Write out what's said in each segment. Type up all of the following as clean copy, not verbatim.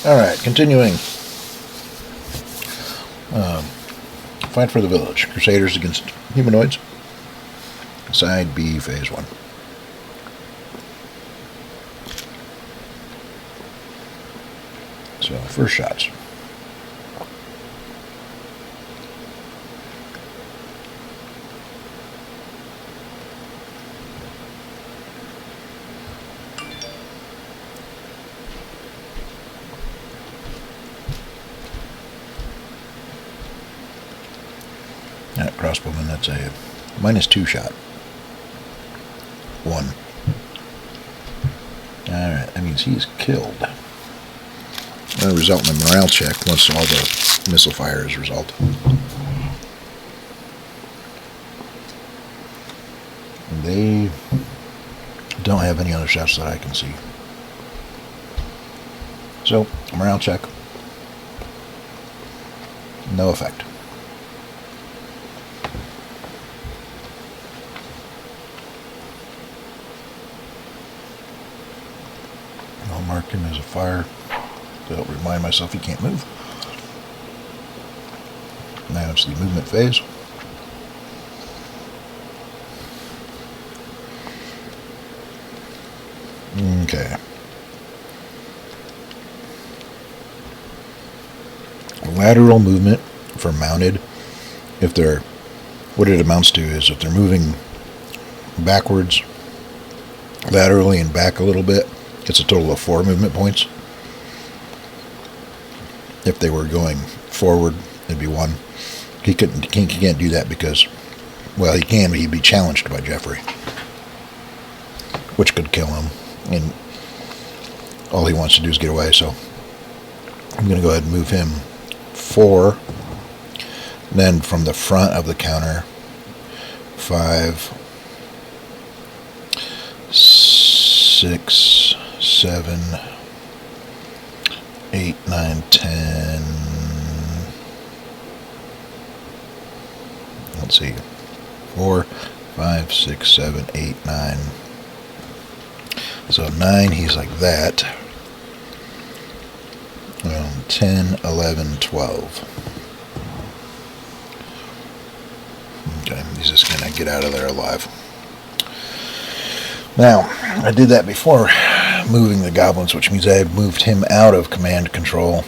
Alright, continuing. Fight for the Village. Crusaders against Humanoids. Side B, Phase 1. So, first shots. That crossbowman, that's a -2 shot. 1. Alright, that means he's killed. That'll result in a morale check once all the missile fire is resolved. They don't have any other shots that I can see. So, morale check. No effect. I'll mark him as a fire to help remind myself he can't move. Now it's the movement phase. Okay. Lateral movement for mounted, if they're, what it amounts to is if they're moving backwards, laterally and back a little bit, it's a total of 4 movement points. If they were going forward, it'd be 1. He can't do that because, well, he can, but he'd be challenged by Jeffrey, which could kill him, and all he wants to do is get away. So I'm going to go ahead and move him 4. Then from the front of the counter, 5, 6, 7, 8, 9, 10. Let's see. 4, 5, 6, 7, 8, 9. So 9, he's like that. 10, 11, 12. Okay, he's just going to get out of there alive. Now, I did that before moving the goblins, which means I moved him out of command control,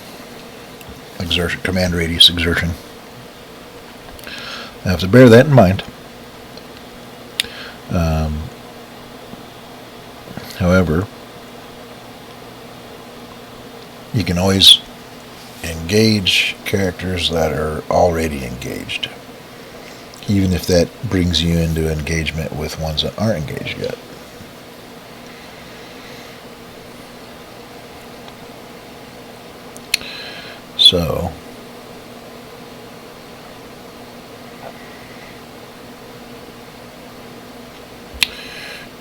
exertion, command radius exertion. I have to bear that in mind. However, you can always engage characters that are already engaged, even if that brings you into engagement with ones that aren't engaged yet. So,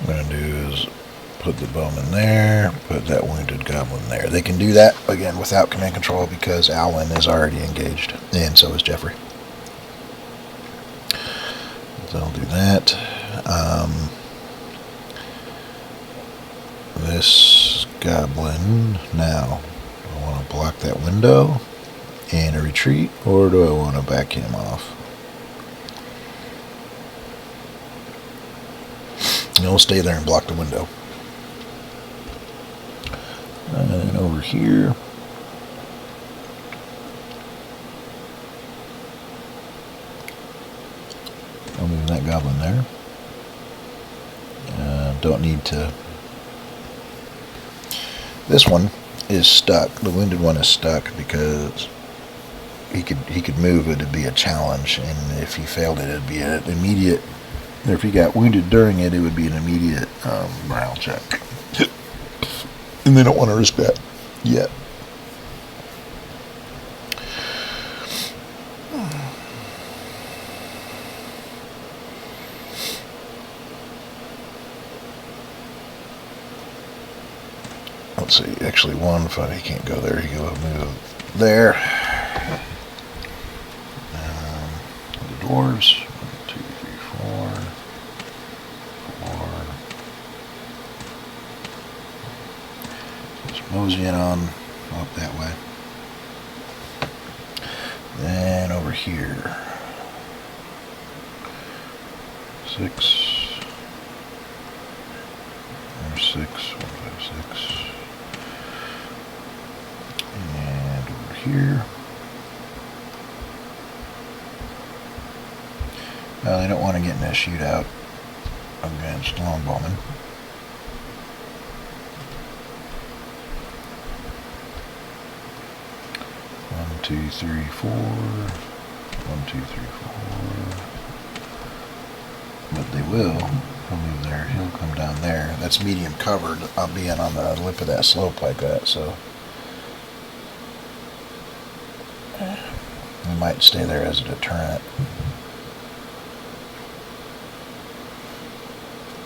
what I'm going to do is put the bowman there, put that wounded goblin there. They can do that, again, without command control because Alan is already engaged, and so is Jeffrey. So I'll do that. This goblin, now, do I want to block that window and a retreat, or do I want to back him off? He'll stay there and block the window. And over here, I'll move that goblin there. Don't need to. This one is stuck. The wounded one is stuck because he could move. It'd be a challenge, and if he failed it, it'd be an immediate. Or if he got wounded during it, it would be an immediate morale check. And they don't want to risk that yet. Let's see, actually one, if he can't go there, he can move there. The dwarves, 1, 2, 3, 4, 4. Just moseying on up that way. Then over here, 6. There's 6, 1, 5, 6. And over here. Well, they don't want to get in a shootout against longbowmen. 1, 2, 3, 4. 1, 2, 3, 4. But they will. He'll move there. He'll come down there. That's medium covered. I'll be in on the lip of that slope like that, so he might stay there as a deterrent.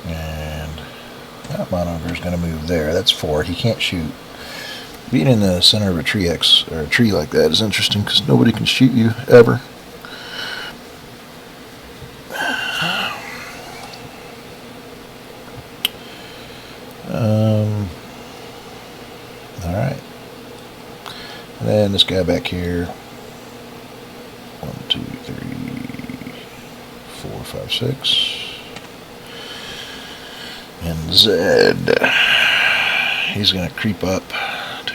And that monogre is going to move there. That's 4. He can't shoot. Being in the center of a tree or a tree like that is interesting because nobody can shoot you ever. All right. And then this guy back here. 1, 2, 3, 4, 5, 6. And Zed, he's going to creep up. 2, 3,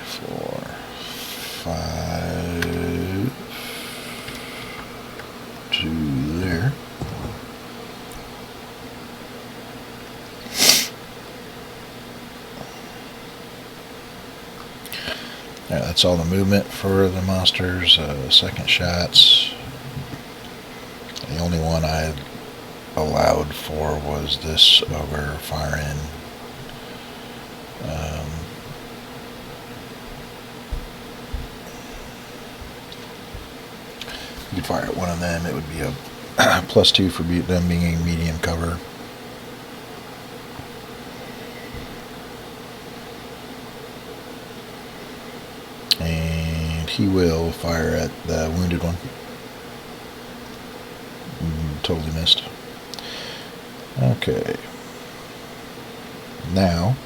4, 5 to there. Alright, that's all the movement for the monsters. Second shots. The only one I allowed for was this ogre firing. You could fire at one of them, it would be a +2 for them being a medium cover. And he will fire at the wounded one. Totally missed. Okay. Now,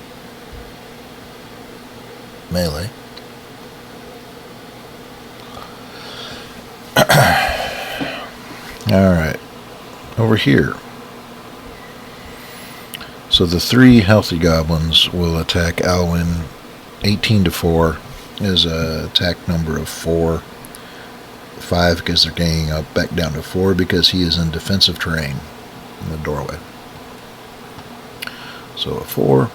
melee. Alright. Over here. So the 3 healthy goblins will attack Alwyn 18 to 4. Is a attack number of 4. 5 because they're ganging up, back down to 4 because he is in defensive terrain in the doorway. So a 4.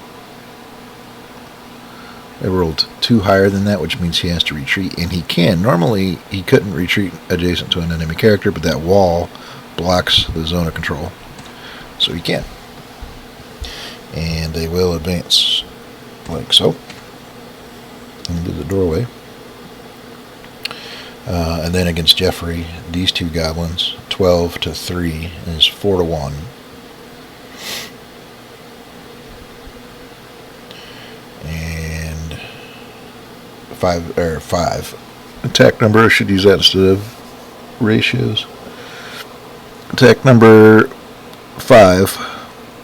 They rolled 2 higher than that, which means he has to retreat, and he can. Normally, he couldn't retreat adjacent to an enemy character, but that wall blocks the zone of control, so he can. And they will advance, like so, into the doorway. And then against Jeffrey, these 2 goblins, 12 to 3 is 4 to 1. And 5 attack number. I should use that instead of ratios. Attack number 5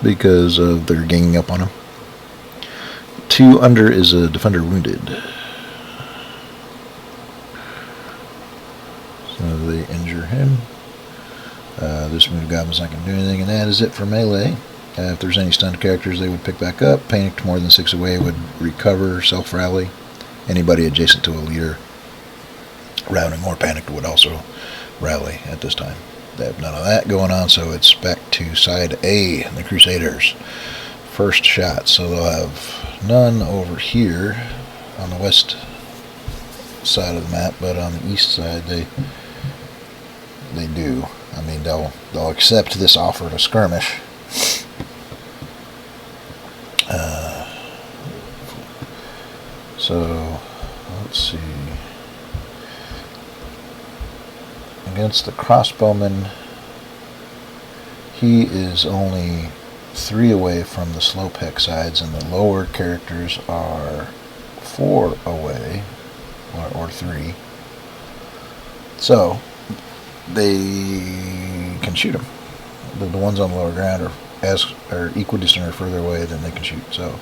because of their ganging up on him. 2 under is a defender wounded. So they injure him. This move goblin's not going to do anything, and that is it for melee. If there's any stunned characters, they would pick back up. Panicked more than 6 away would recover, self-rally. Anybody adjacent to a leader routing or panicked would also rally at this time. They have none of that going on, so it's back to side A, the Crusaders. First shot, so they'll have none over here on the west side of the map, but on the east side they do. I mean, they'll accept this offer to skirmish. So let's see. Against the crossbowman, he is only 3 away from the slow peck sides, and the lower characters are 4 away, or 3. So they can shoot him. The ones on the lower ground are equidistant or further away than they can shoot. So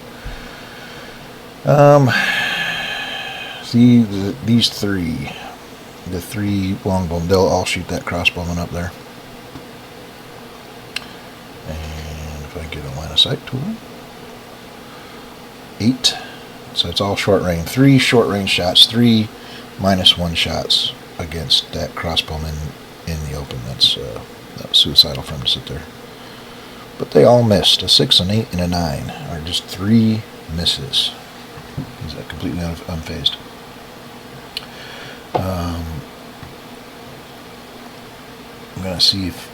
See, these three, the three longbowmen, they'll all shoot that crossbowman up there. And if I get a line of sight tool, 8. So it's all short range. 3 short range shots, 3 -1 shots against that crossbowman in the open. That was suicidal for him to sit there. But they all missed. A 6, an 8, and a 9 are just 3 misses. He's completely unfazed. I'm gonna see if,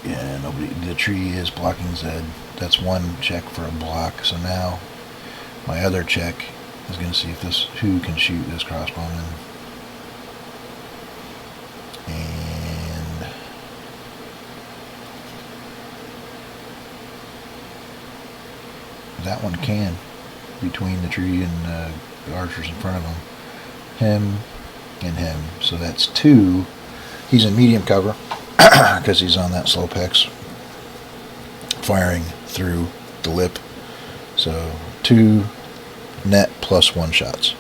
yeah, nobody. The tree is blocking Zed. That's one check for a block. So now my other check is gonna see if who can shoot this crossbowman. And that one can, between the tree and the archers in front of him. Him and him. So that's 2. He's in medium cover because he's on that slowpex, firing through the lip. So 2 net +1 shots.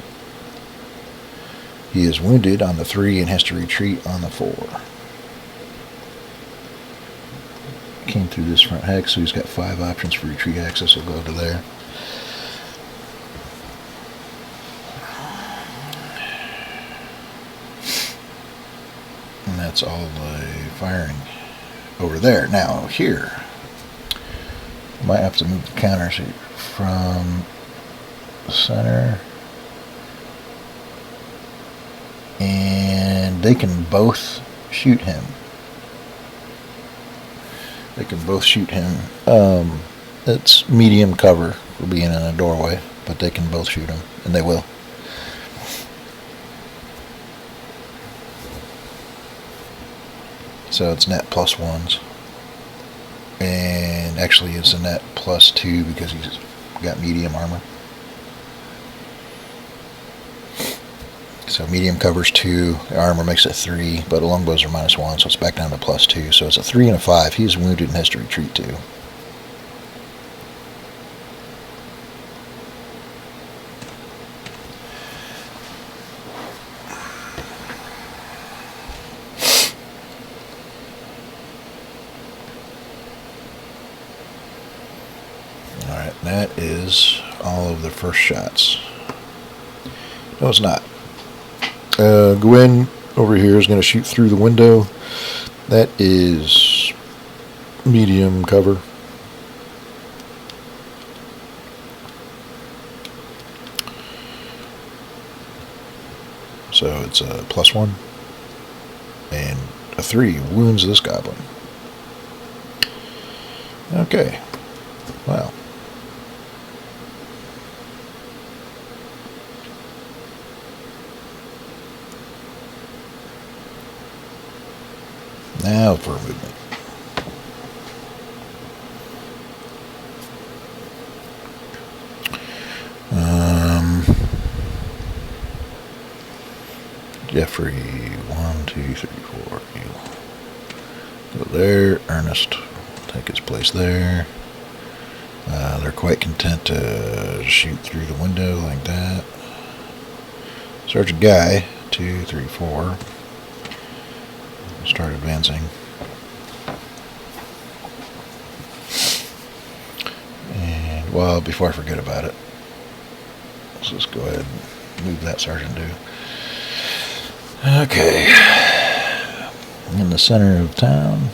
He is wounded on the 3 and has to retreat on the 4. Came through this front hex, so he's got 5 options for retreat access. He'll go to there. And that's all the firing over there. Now here, might have to move the counters from the center, and they can both shoot him. They can both shoot him. It's medium cover for being in a doorway, but they can both shoot him, and they will. So it's net +1s. And actually it's a net +2 because he's got medium armor. So medium covers 2, armor makes it 3, but longbows are -1, so it's back down to +2. So it's a 3 and a 5. He's wounded and has to retreat 2. Alright, that is all of the first shots. No, it's not. Gwen over here is going to shoot through the window. That is medium cover. So it's a +1. And a 3 wounds this goblin. Okay. Wow. Now for movement. Jeffrey, 1, 2, 3, 4. You go there. Ernest will take his place there. They're quite content to shoot through the window like that. Sergeant Guy, 2, 3, 4. Start advancing. And, well, before I forget about it, let's just go ahead and move that sergeant dude. Okay. In the center of town.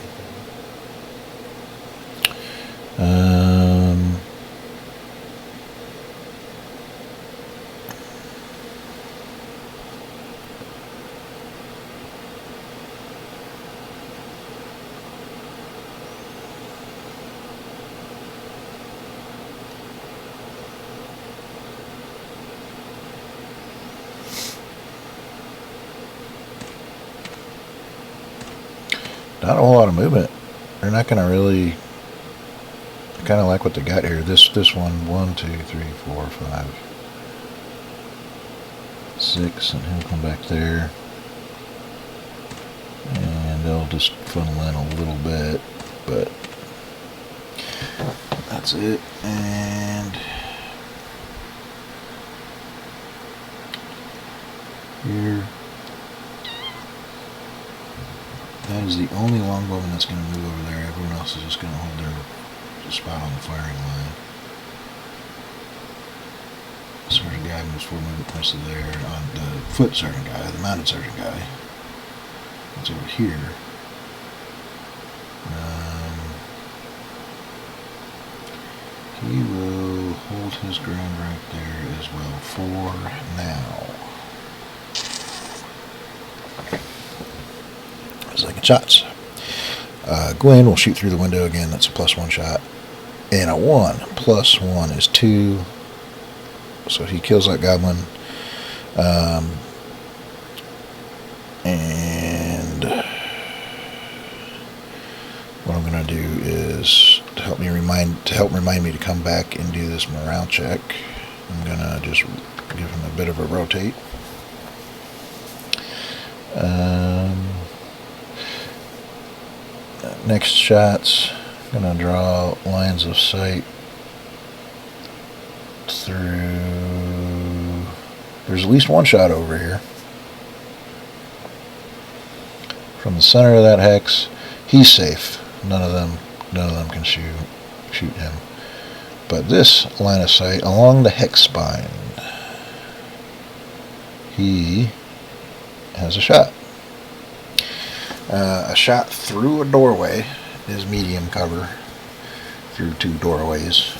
Not a whole lot of movement. They're not going to really. Kind of like what they got here. This one, 1, 2, 3, 4, 5, 6, and he'll come back there, and they'll just funnel in a little bit, but that's it. And is the only longbowman that's going to move over there. Everyone else is just going to hold their spot on the firing line. Sergeant guy moves 4 movement points to there. On the foot sergeant guy, the mounted sergeant guy, it's over here. He will hold his ground right there as well for now. Second shots. Gwen will shoot through the window again. That's a +1 shot. And a 1 + 1 is 2. So he kills that goblin. And what I'm going to do is to help remind me to come back and do this morale check. I'm going to just give him a bit of a rotate. Next shots, I'm going to draw lines of sight through. There's at least one shot over here. From the center of that hex, he's safe. None of them can shoot him. But this line of sight along the hex spine, he has a shot. A shot through a doorway is medium cover. Through 2 doorways,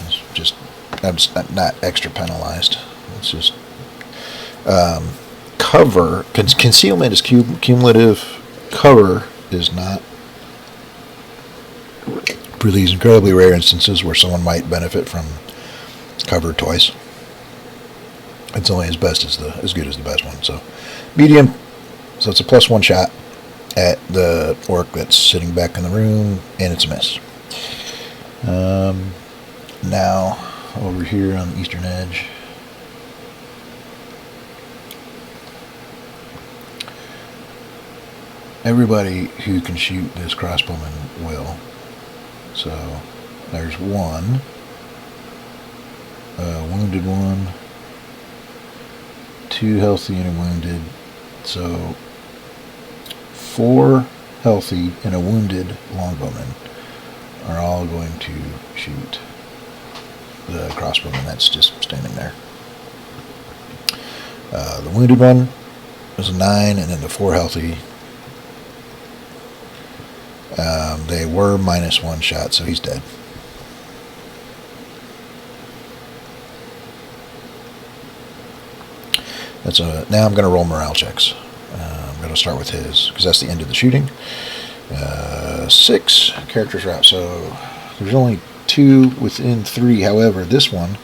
that's not extra penalized. It's just cover. Concealment is cumulative. Cover is not. For these incredibly rare instances where someone might benefit from cover twice, it's only as good as the best one. So medium. So it's a +1 shot at the orc that's sitting back in the room, and it's a miss. Now over here on the eastern edge, everybody who can shoot this crossbowman will. So there's 1, wounded 1, 2 healthy and a wounded. So 4 healthy and a wounded longbowmen are all going to shoot the crossbowman that's just standing there. The wounded one is a 9, and then the 4 healthy. They were -1 shot, so he's dead. Now I'm going to roll morale checks. I'm going to start with his, because that's the end of the shooting. 6 characters are out, so there's only 2 within 3. However, this one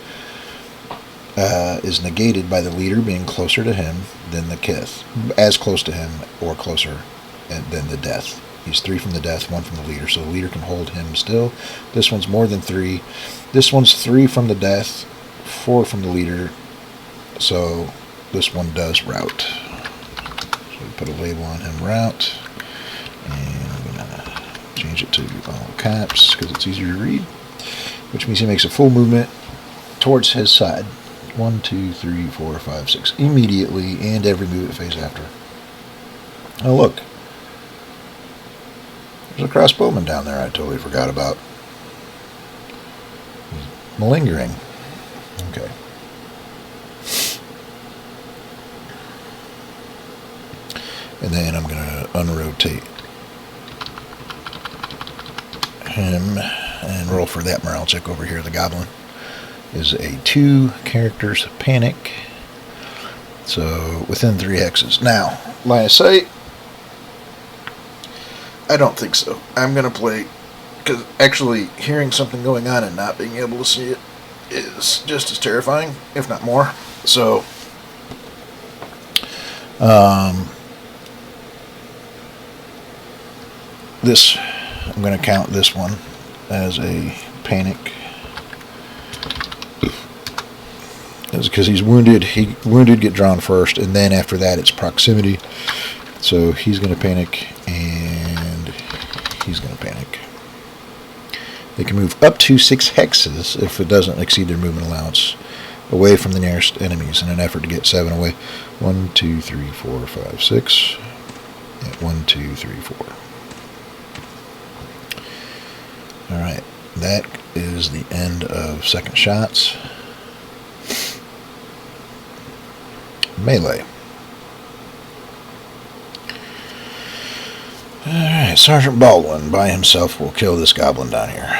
is negated by the leader being closer to him than the kith, as close to him or closer than the death. He's 3 from the death, 1 from the leader, so the leader can hold him still. This one's more than 3. This one's 3 from the death, 4 from the leader, so this one does rout. So we put a label on him, rout, and I'm going to change it to all caps because it's easier to read, which means he makes a full movement towards his side. 1, 2, 3, 4, 5, 6. Immediately, and every movement phase after. Oh, look. There's a crossbowman down there I totally forgot about. He's malingering. Okay. And then I'm going to unrotate him and roll for that morale check over here. The goblin is a 2 characters panic. So within 3 hexes. Now, line of sight. I don't think so. I'm going to play, because actually hearing something going on and not being able to see it is just as terrifying, if not more. So, I'm going to count this one as a panic. Because he's wounded. Wounded get drawn first, and then after that it's proximity. So he's going to panic, and he's going to panic. They can move up to 6 hexes if it doesn't exceed their movement allowance away from the nearest enemies in an effort to get 7 away. 1, 2, 3, 4, 5, 6. Yeah, 1, 2, 3, 4. Alright, that is the end of second shots. Melee. Alright, Sergeant Baldwin by himself will kill this goblin down here.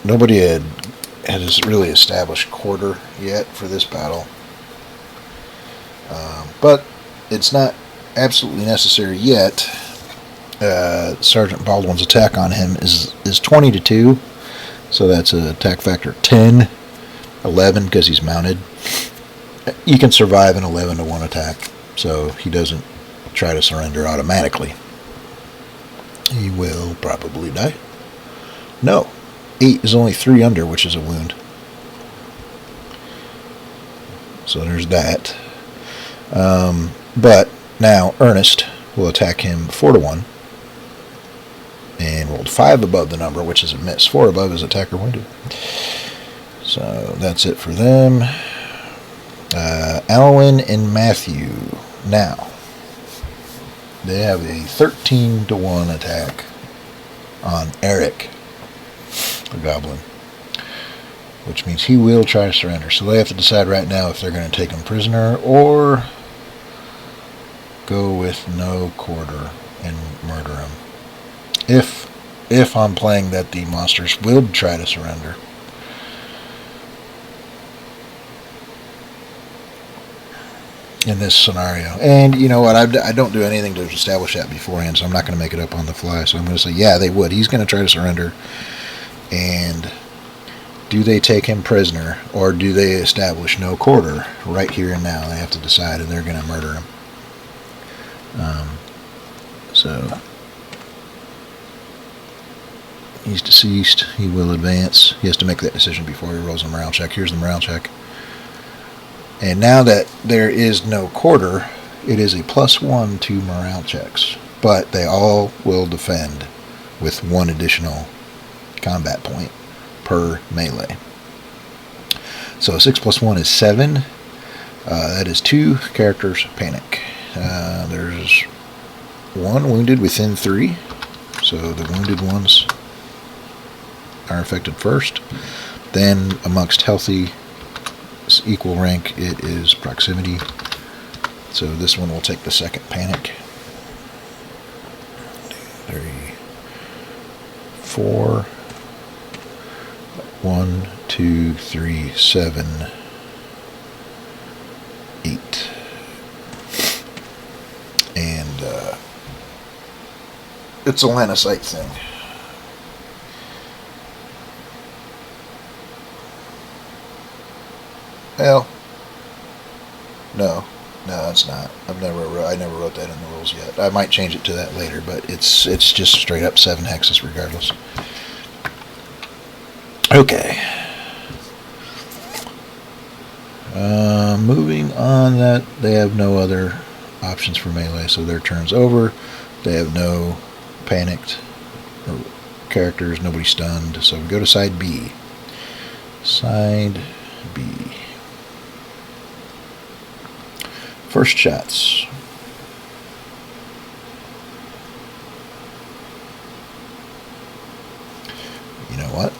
Nobody had really established quarter yet for this battle. But it's not absolutely necessary yet. Sergeant Baldwin's attack on him is 20 to 2, so that's an attack factor 10, 11 because he's mounted. You can survive an 11 to 1 attack, so he doesn't try to surrender automatically. He will probably die. No, 8 is only 3 under, which is a wound. So there's that. But now Ernest will attack him 4 to 1. And rolled 5 above the number, which is a miss. 4 above is attacker wounded. So that's it for them. Alwyn and Matthew. Now, they have a 13 to 1 attack on Eric, the goblin, which means he will try to surrender. So they have to decide right now if they're going to take him prisoner or go with no quarter and murder him. If I'm playing that the monsters will try to surrender. In this scenario. And you know what, I don't do anything to establish that beforehand, so I'm not going to make it up on the fly. So I'm going to say, yeah, they would. He's going to try to surrender. And do they take him prisoner, or do they establish no quarter right here and now? They have to decide, and they're going to murder him. So he's deceased. He will advance. He has to make that decision before he rolls a morale check. Here's the morale check. And now that there is no quarter, it is a +1 to morale checks. But they all will defend with 1 additional combat point per melee. So 6 + 1 is 7. That is 2 characters panic. There's 1 wounded within 3. So the wounded ones are affected first. Then amongst healthy equal rank, it is proximity. So this one will take the second panic. 3, 4, 1, 2, 3, 7, 8. And it's a line of sight thing. Well, no, it's not. I never wrote that in the rules yet. I might change it to that later, but it's just straight up 7 hexes regardless. Okay. Moving on, that they have no other options for melee, so their turn's over. They have no panicked or characters, nobody stunned. So we go to side B. Side B. First shots. You know what?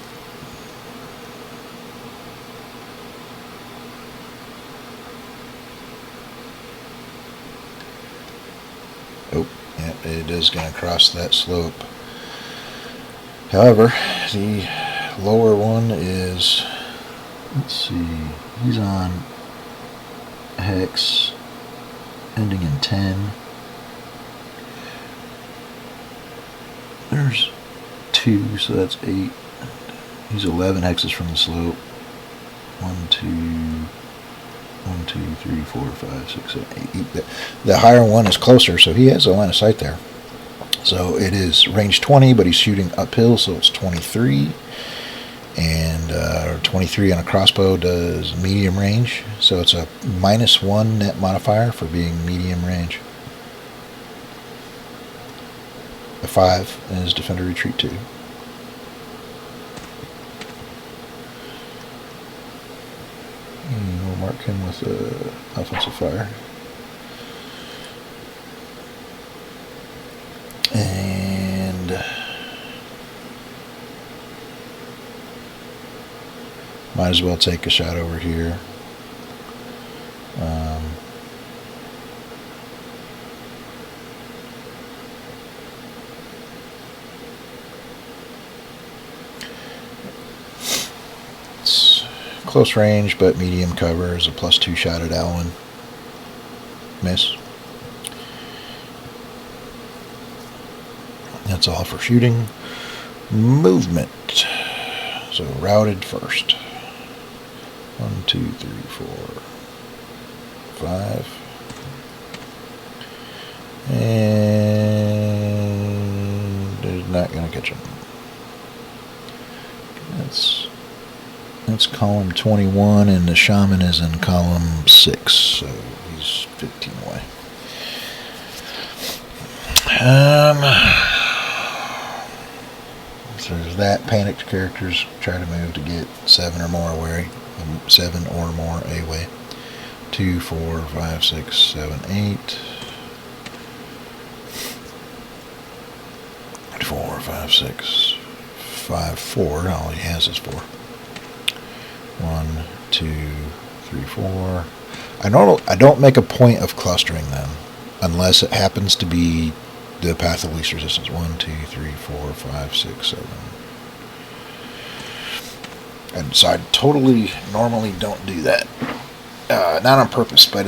Oh, yeah, it is going to cross that slope. However, the lower one is, let's see, he's on hex ending in 10. There's 2, so that's 8. He's 11 hexes from the slope. 1, 2, 3, 4, 5, 6, 7, 8. The higher one is closer, so he has a line of sight there. So it is range 20, but he's shooting uphill, so it's 23. And 23 on a crossbow does medium range, so it's a -1 net modifier for being medium range. A 5 is defender retreat 2. And we'll mark him with offensive fire. And Might as well take a shot over here. It's close range, but medium cover is a +2 shot at Alwyn. Miss. That's all for shooting. Movement. So routed first. 1, 2, 3, 4, 5. And they're not going to catch him. That's column 21, and the shaman is in column 6, so he's 15 away. So there's that. Panicked characters try to move to get 7 or more away. 7 or more away. 2, 4, 5, 6, 7, 8. 4, 5, 6, 5, 4. All he has is 4. 1, 2, 3, 4. I don't make a point of clustering them unless it happens to be the path of least resistance. 1, 2, 3, 4, 5, 6, 7. And so I totally normally don't do that. Not on purpose, but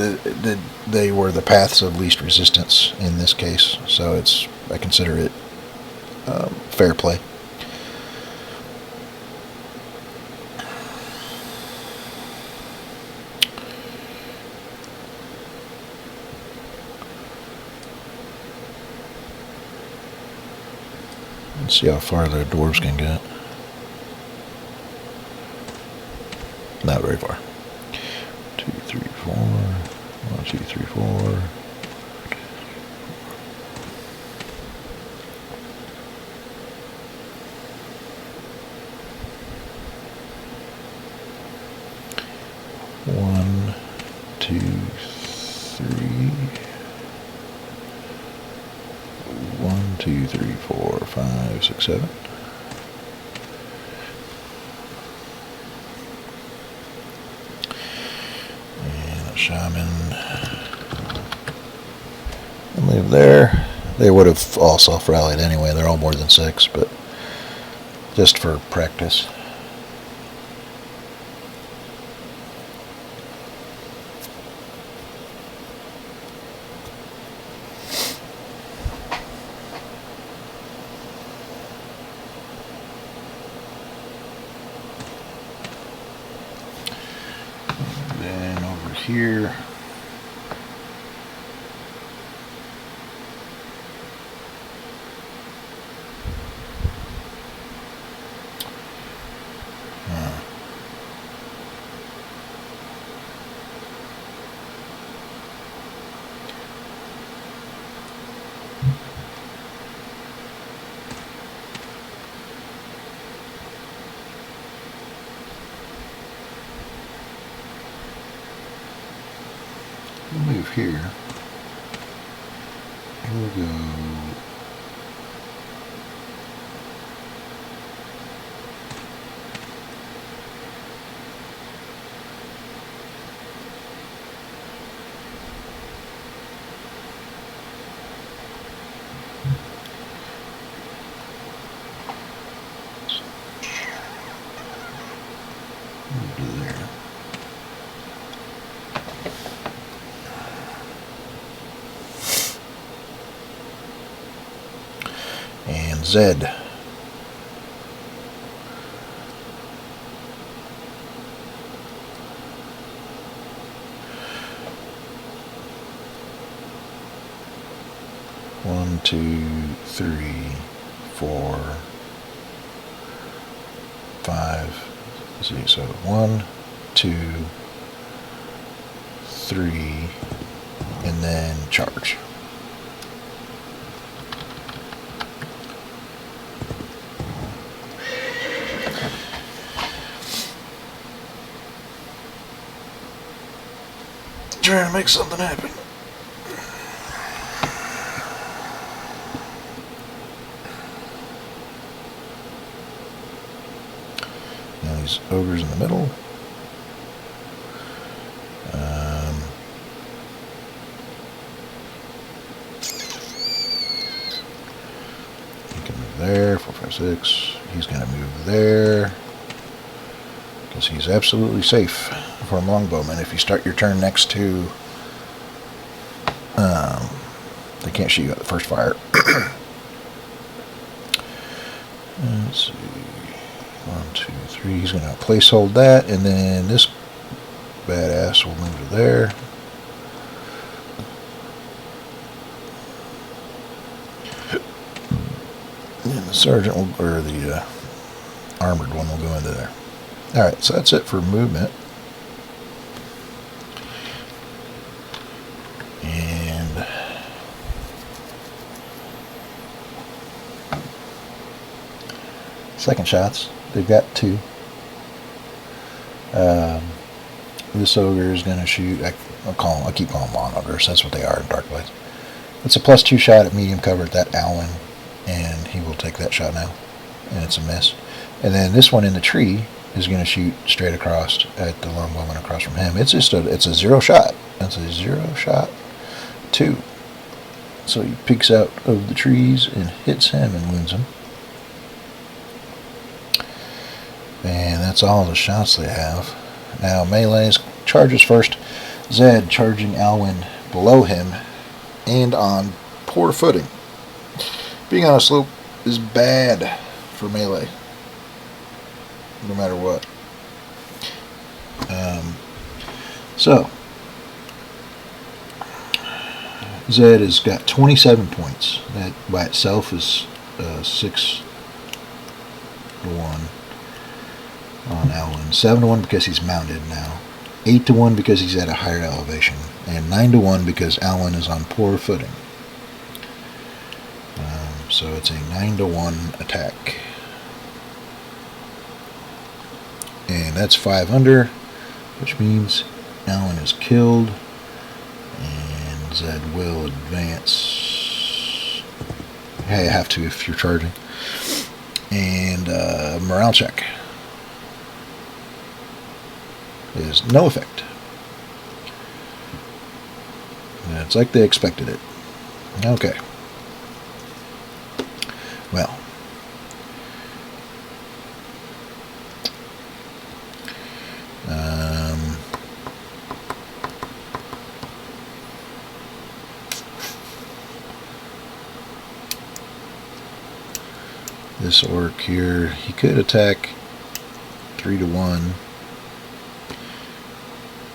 they were the paths of least resistance in this case, so I consider it fair play. Let's see how far the dwarves can get. Not very far. 2, 3, 4. 1, 2, 3, 4. One, 2, 3. 1, 2, 3, 4, 5, 6, 7. And a shaman. And leave there. They would have all self-rallied anyway. They're all more than 6, but just for practice. Then over here, we'll move here. We'll go to there. And Z. One, 2, 3, 4, 5. Let's see, so 1, 2, 3, and then charge. Trying to make something happen. Now these ogres in the middle. He can move there, 4, 5, 6. He's going to move there. Because he's absolutely safe for a longbowman. If you start your turn next to... they can't shoot you at the first fire. Let's see. 1, 2, 3. He's going to place hold that, and then this badass will move to there. And the sergeant will, or the armored one will go into there. Alright, so that's it for movement. And second shots, they've got 2. This ogre is going to shoot, I keep calling them long ogres, that's what they are in Dark Blades. It's a +2 shot at medium cover at that Alwyn, and he will take that shot now, and it's a miss. And then this one in the tree is going to shoot straight across at the longbowman across from him. It's a 0 shot. That's a 0 shot 2. So he peeks out of the trees and hits him and wounds him. And that's all the shots they have. Now melee's charges first. Zed charging Alwyn below him and on poor footing. Being on a slope is bad for melee, no matter what. So Zed has got 27 points. That by itself is 6 to 1 on Alwyn. 7 to 1 because he's mounted now. 8 to 1 because he's at a higher elevation, and 9 to 1 because Alwyn is on poor footing. So it's a 9 to 1 attack. And that's 5 under, which means Alwyn is killed, and Zed will advance. Hey, you have to if you're charging. And morale check is no effect. And it's like they expected it. Okay. Well, this orc here, he could attack 3 to 1,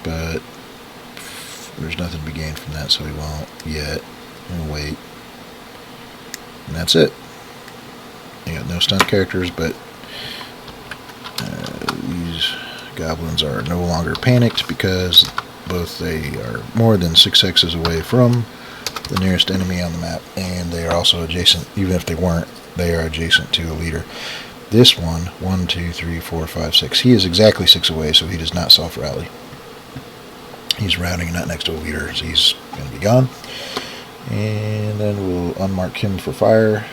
but there's nothing to be gained from that, so he won't yet. He'll wait. And that's it. You got no stunt characters, but these goblins are no longer panicked because both they are more than 6 hexes away from the nearest enemy on the map, and they are also adjacent. Even if they weren't, they are adjacent to a leader. This one, 1, 2, 3, 4, 5, 6. He is exactly 6 away, so he does not self-rally. He's rounding not next to a leader, so he's going to be gone. And then we'll unmark him for fire.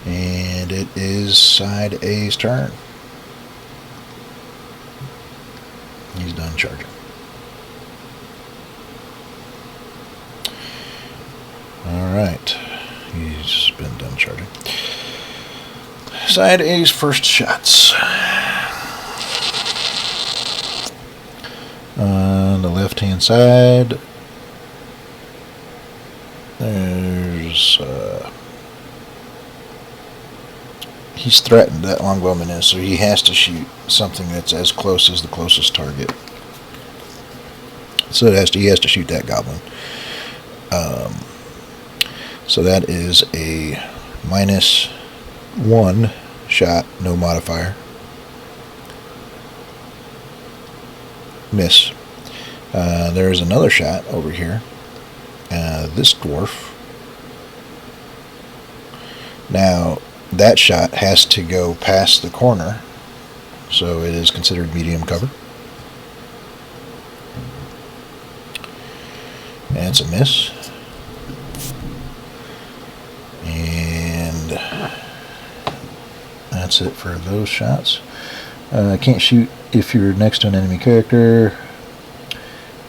And it is side A's turn. He's done charging. Alright. He's been done charging. Side A's first shots. On the left hand side, there's he's threatened, that longbowman is, so he has to shoot something that's as close as the closest target. So he has to shoot that goblin. So that is a -1 shot, no modifier. Miss. There's another shot over here. This dwarf. Now, that shot has to go past the corner, so it is considered medium cover. And it's a miss. And That's it for those shots. Can't shoot if you're next to an enemy character.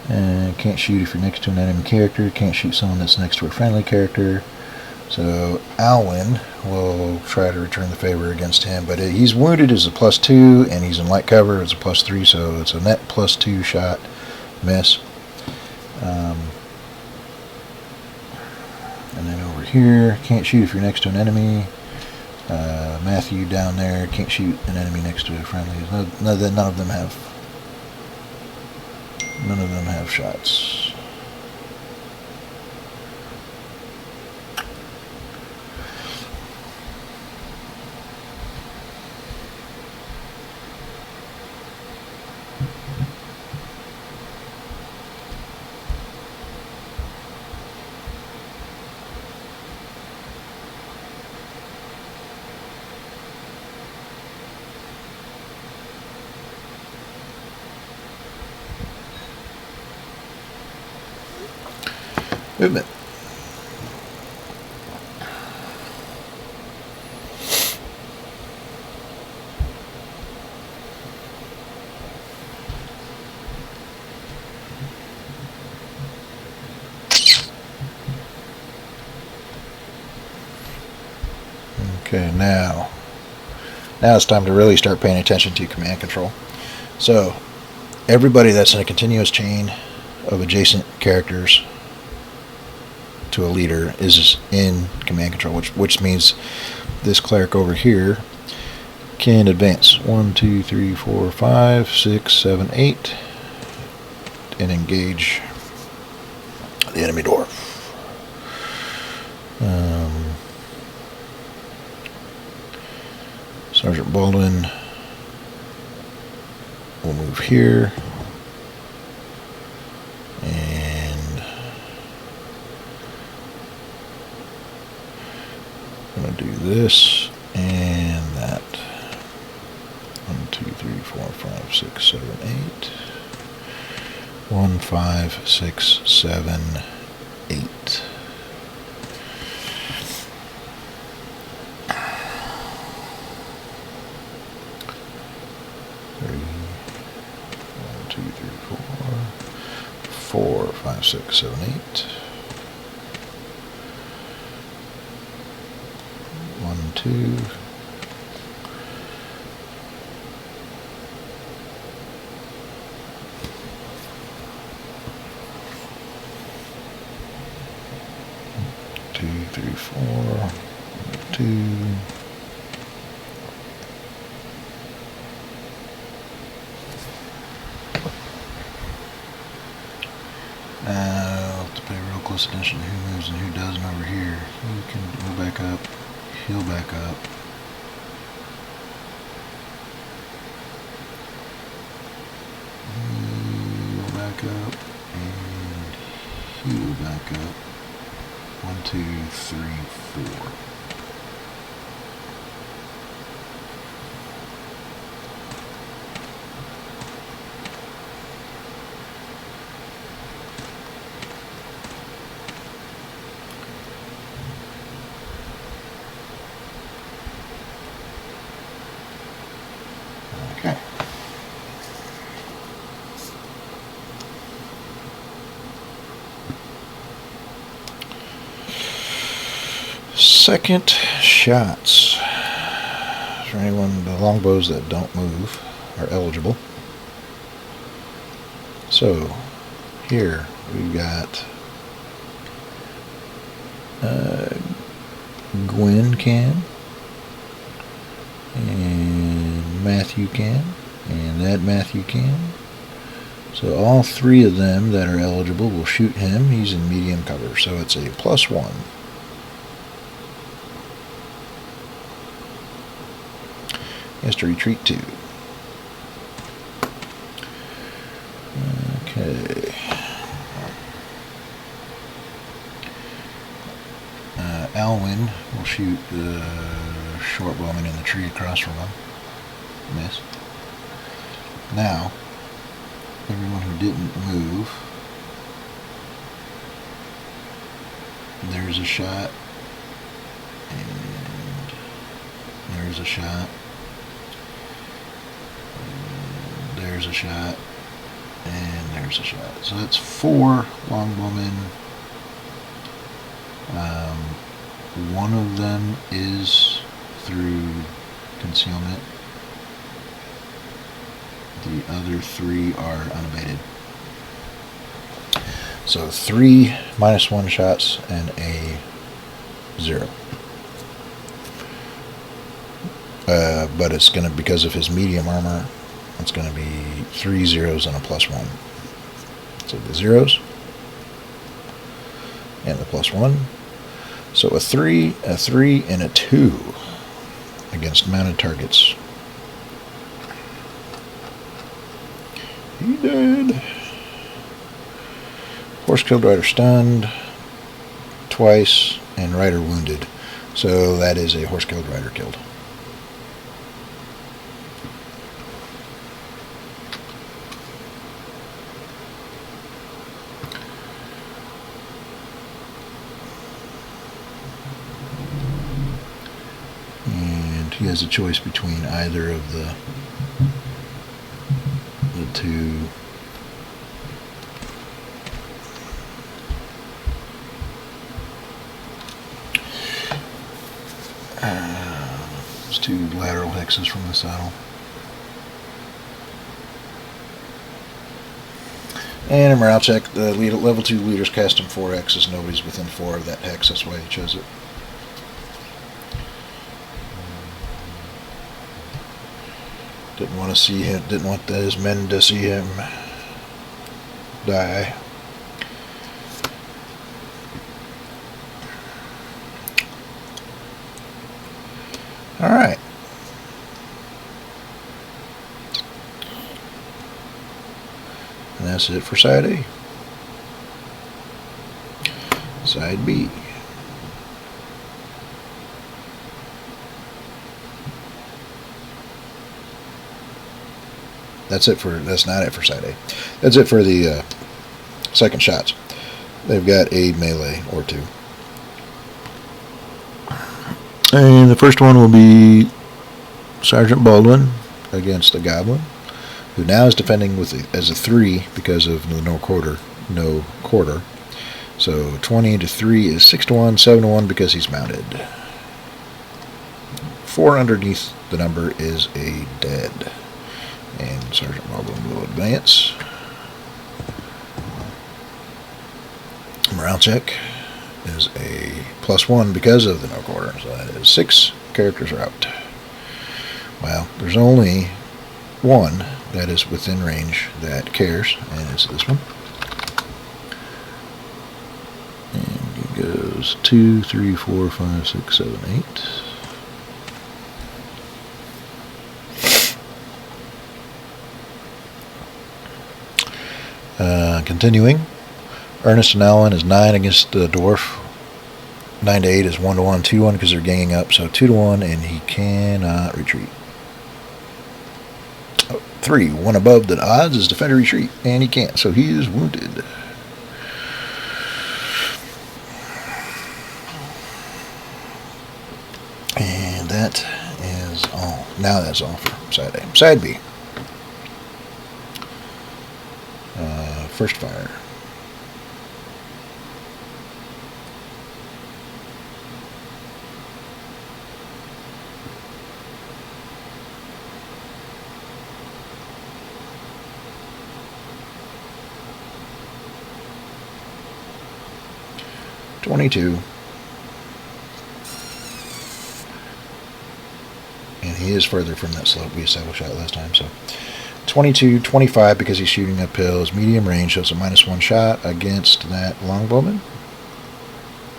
Can't shoot if you're next to an enemy character. Can't shoot someone that's next to a friendly character. So Alwyn will try to return the favor against him, but he's wounded as a +2, and he's in light cover as a +3, so it's a net +2 shot miss. And then over here, can't shoot if you're next to an enemy. Matthew down there can't shoot an enemy next to a friendly. None of them have shots. Movement. Okay, now it's time to really start paying attention to command control. So everybody that's in a continuous chain of adjacent characters to a leader is in command control, which means this cleric over here can advance 1, 2, 3, 4, 5, 6, 7, 8 and engage the enemy dwarf. Sergeant Baldwin will move here, and I'm going to do this and that. 1, 2, 3, 4, 5, 6, 7, 8. 1, 5, 6, 7, 8. Two, three, 4, 5, 6, 7, 8. 1, 2. Two, three, 4. 2. I'll have to pay real close attention to who moves and who doesn't over here. You can go back up, he'll back up. He'll back up, and he'll back up. 1, 2, 3, 4. Okay. Second shots. For anyone, the longbows that don't move are eligible. So here we've got Gwen can, and Matthew can, and that Matthew can. So all three of them that are eligible will shoot him. He's in medium cover, so it's a +1. He has to retreat 2. Okay. Alwyn will shoot the short bowman in the tree across from him. Miss. Now, everyone who didn't move, there's a shot, and there there's a shot. There's a shot. And there's a shot. So that's 4 longbowmen. One of them is through concealment. The other 3 are unabated. So 3 -1 shots and a 0. But it's going to, because of his medium armor, it's going to be 3 zeros and a +1. So the zeros and the +1. So a 3, and a 2 against mounted targets. He did. Horse killed, rider stunned twice, and rider wounded. So that is a horse killed, rider killed. And he has a choice between either of the 2. There's 2 lateral hexes from the saddle. And a morale check. The level 2 leaders cast him 4 hexes. Nobody's within 4 of that hex. That's why he chose it. Didn't want to see him. Didn't want his men to see him die. All right. And that's it for side A. Side B. That's not it for side A. That's it for the second shots. They've got a melee or 2. And the first one will be Sergeant Baldwin against the Goblin, who now is defending as a 3 because of the no quarter. So 20 to 3 is 6 to 1, 7 to 1 because he's mounted. 4 underneath the number is a dead. And Sergeant Baldwin will advance. Morale check is a +1 because of the no quarter. So that is 6 characters are out. Well, there's only 1 that is within range that cares, and it's this one. And he goes 2, 3, 4, 5, 6, 7, 8. Continuing, Ernest and Alwyn is 9 against the dwarf. 9 to 8 is 1 to 1, 2 to 1 because they're ganging up. So 2 to 1, and he cannot retreat. 3, 1 above the odds is defender retreat, and he can't. So he is wounded. And that is all. Now that's all for side A. Side B. First fire. .22. And he is further from that slope. We established that last time, so 22, 25 because he's shooting uphill. His medium range, so it's a -1 shot against that longbowman.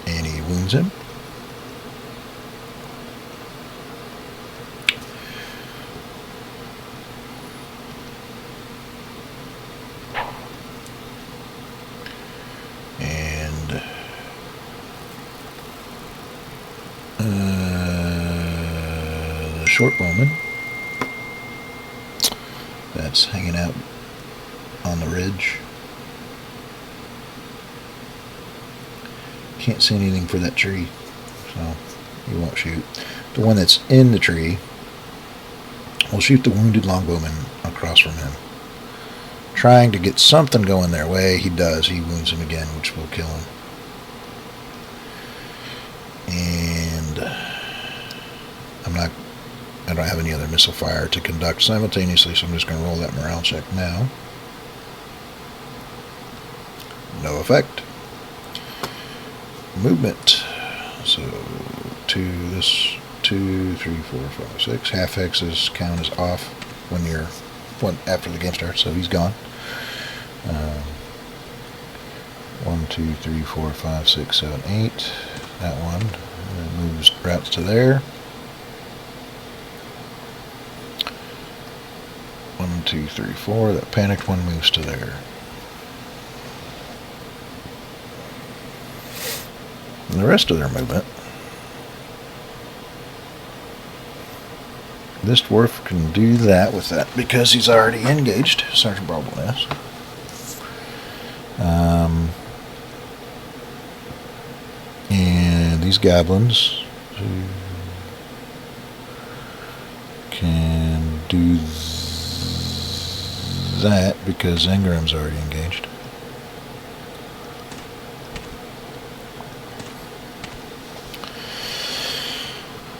And he wounds him. And the short bowman that's hanging out on the ridge. Can't see anything for that tree, so he won't shoot. The one that's in the tree will shoot the wounded longbowman across from him, trying to get something going their way. He does. He wounds him again, which will kill him. And I don't have any other missile fire to conduct simultaneously, so I'm just going to roll that morale check now. No effect. Movement. So 2, 3, 4, 5, 6. Half X's count is off when you're after the game starts, so he's gone. 1, 2, 3, 4, 5, 6, 7, 8. That one moves routes to there. 1, 2, 3, 4. That panicked one moves to there. And the rest of their movement, this dwarf can do that with that because he's already engaged. Sergeant Barbleness. And these goblins can do that because Ingram's already engaged.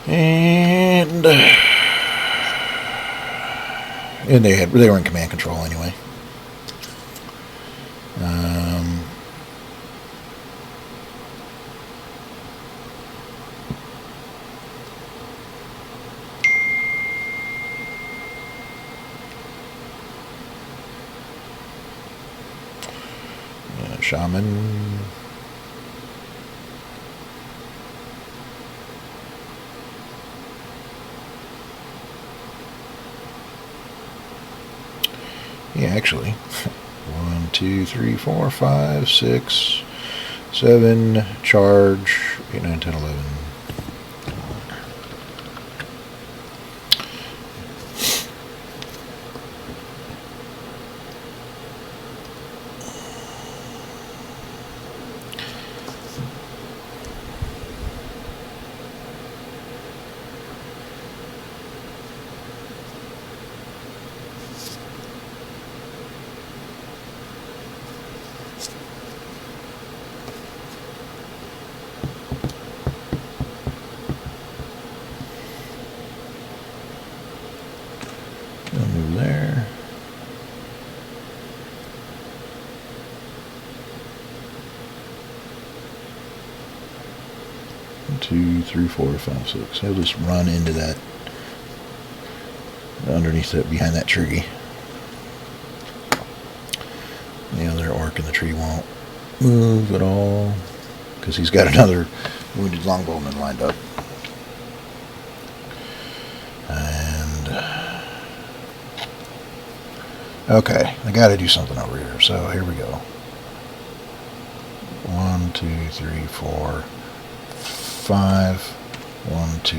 And they were in command control anyway. Shaman. Yeah, actually. 1, 2, 3, 4, 5, 6, 7, charge, 8, 9, 10, 11. I'll move there. Two, 3, 4, 5, 6. He'll just run into that, underneath it, behind that tree. The other orc in the tree won't move at all because he's got another wounded longbowman lined up. Okay, I gotta do something over here, so here we go. 1, 2, 3, 4, 5. 1, 2,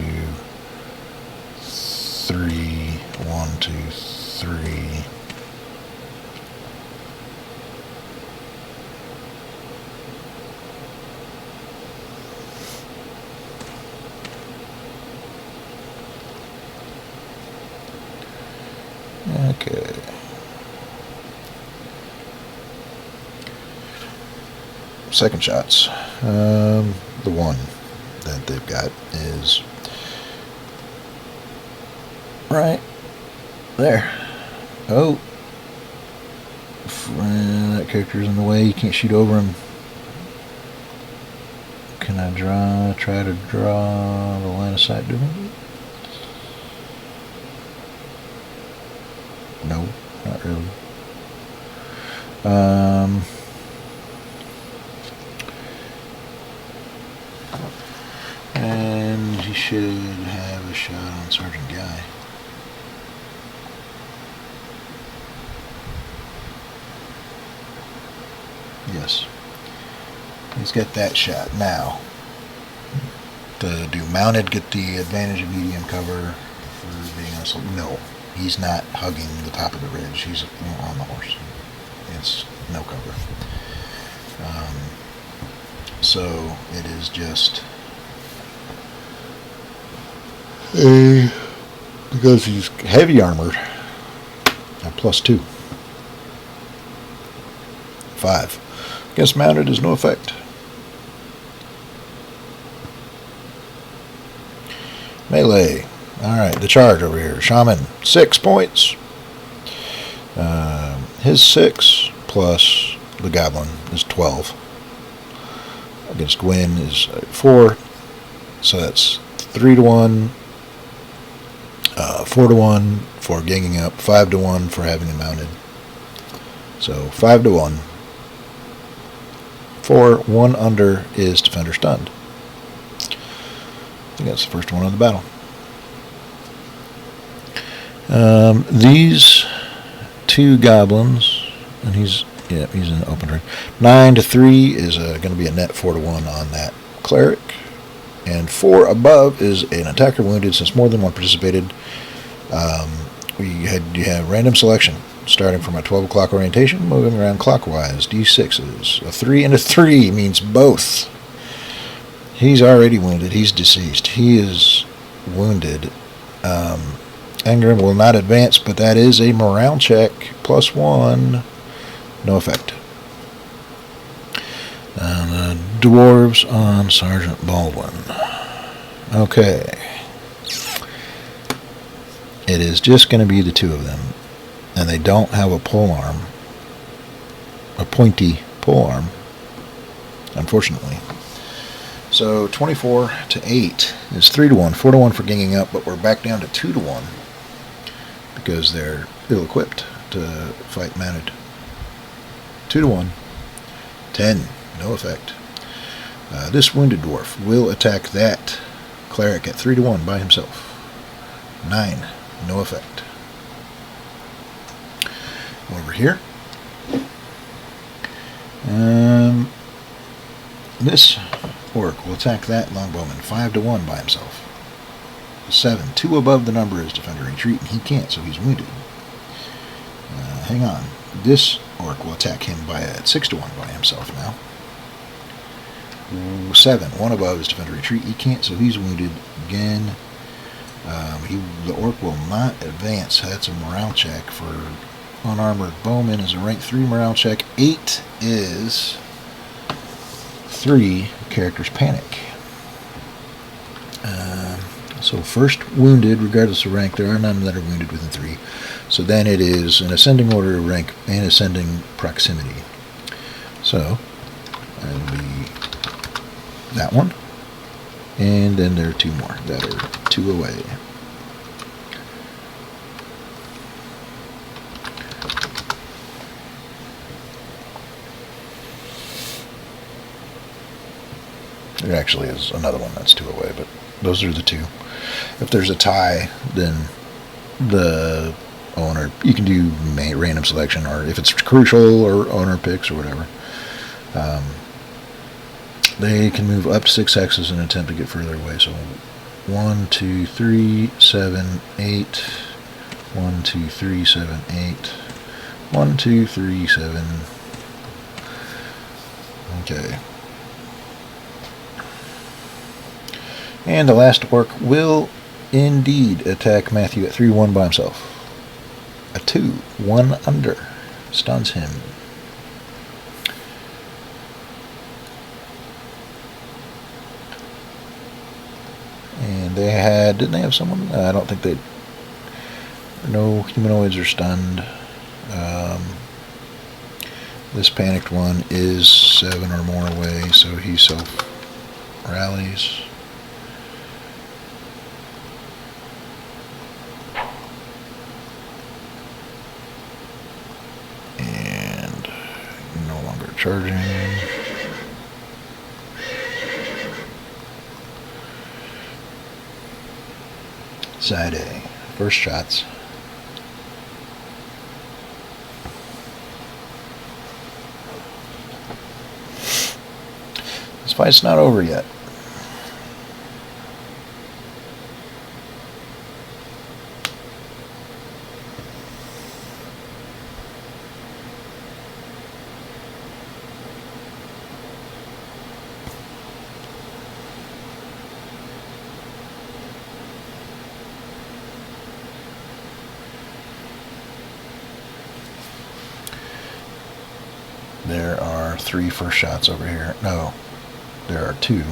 3. 1, 2, 3. Okay. Second shots. The one that they've got is right there. Oh, that character's in the way. You can't shoot over him. Can I try to draw the line of sight to him? No, not really. And he should have a shot on Sergeant Guy. Yes. He's got that shot. Now, to do mounted, get the advantage of medium cover for being on slope. No, he's not hugging the top of the ridge. He's on the horse. It's no cover. So it is just Because he's heavy armored. And +2. 5. Against mounted is no effect. Melee. Alright, the charge over here. Shaman, 6 points. His 6 plus the goblin is 12. Against Gwyn is 4. So that's 3-1, 4-1 for ganging up, 5-1 for having him mounted. So 5-1. 4, 1 under is defender stunned. I think that's the first one of the battle. These 2 goblins, and he's in the open range. 9-3 is going to be a net 4-1 on that cleric. And 4 above is an attacker wounded. Since more than one participated, you have random selection starting from a 12 o'clock orientation, moving around clockwise. D6s. A 3 and a 3 means both. He's already wounded. He's deceased. He is wounded. Engrim will not advance, but that is a morale check. +1. No effect. The dwarves on Sergeant Baldwin. Okay. It is just going to be the 2 of them. And they don't have a pole arm. A pointy pole arm. Unfortunately. So 24-8 is 3-1. 4-1 for ganging up, but we're back down to 2-1. Because they're ill-equipped to fight mounted. 2-1. 10. No effect. This wounded dwarf will attack that cleric at 3-1 by himself. 9. No effect. Over here. This orc will attack that longbowman 5-1 by himself. 7. 2 above the number is defender retreat, and he can't, so he's wounded. Hang on. This orc will attack him at 6-1 by himself now. 7. 1 above is defender retreat. He can't, so he's wounded again. The orc will not advance. That's a morale check for unarmored bowman. Is a rank 3 morale check. 8 is 3 characters panic. So first wounded, regardless of rank, there are none that are wounded within 3. So then it is an ascending order of rank and ascending proximity. So that'll be that one. And then there are 2 more that are 2 away. There actually is another one that's 2 away, but those are the 2. If there's a tie, then the owner, you can do random selection, or if it's crucial, or owner picks, or whatever. They can move up to 6 hexes and attempt to get further away. So 1, 2, 3, 7, 8. 1, 2, 3, 7, 8. 1, 2, 3, 7. Okay. And the last orc will indeed attack Matthew at 3-1 by himself. A 2, 1 under, stuns him. And they had, didn't they have someone? I don't think they, no humanoids are stunned. This panicked one is 7 or more away, so he self-rallies. And no longer charging. Side A. First shots. This fight's not over yet. there are 3 first shots over here. No, there are 2.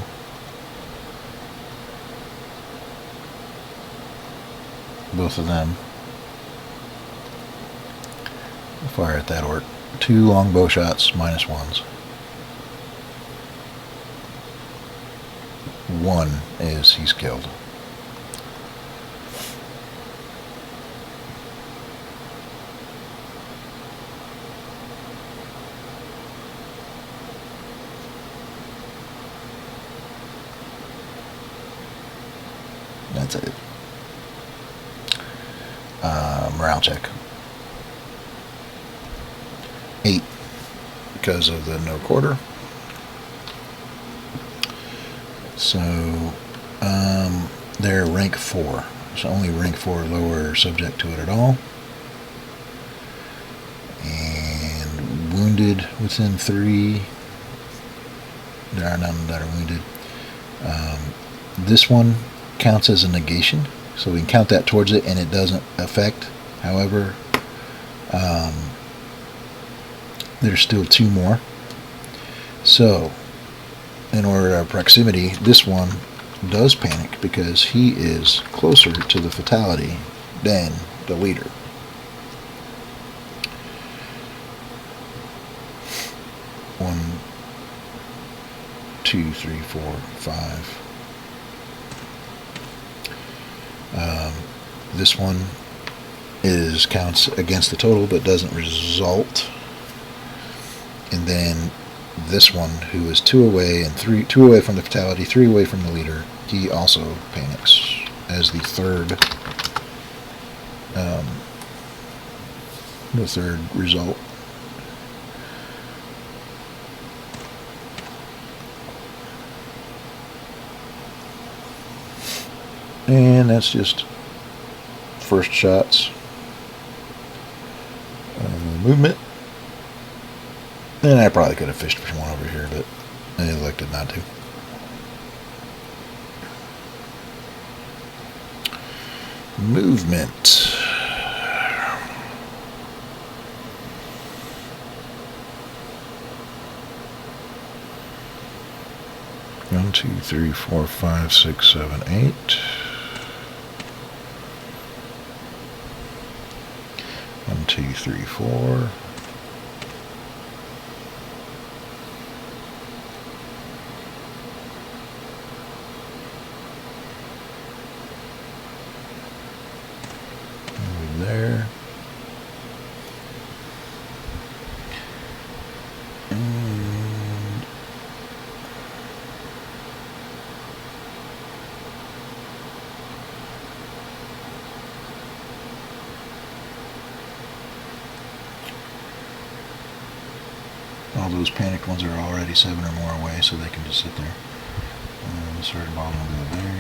Both of them fire at that orc. 2 longbow shots, -1s. 1 is he's killed. That's it. Morale check. 8 because of the no quarter. So they're rank 4. So only rank 4 or lower are subject to it at all. And wounded within 3. There are none that are wounded. This one counts as a negation, so we can count that towards it and it doesn't affect. However, there's still 2 more. So in order of proximity, this one does panic because he is closer to the fatality than the leader. One, 2, 3, 4, 5. This one counts against the total but doesn't result. And then this one, who is 2 away and 2 away from the fatality, 3 away from the leader, he also panics as the third result. And that's just first shots. Movement. And I probably could have fished for one over here, but I elected not to. Movement. One, 2, 3, 4, 5, 6, 7, 8. 1, 2, 3, 4. There. And all those panicked ones are already 7 or more away, so they can just sit there. And this third ball will go there.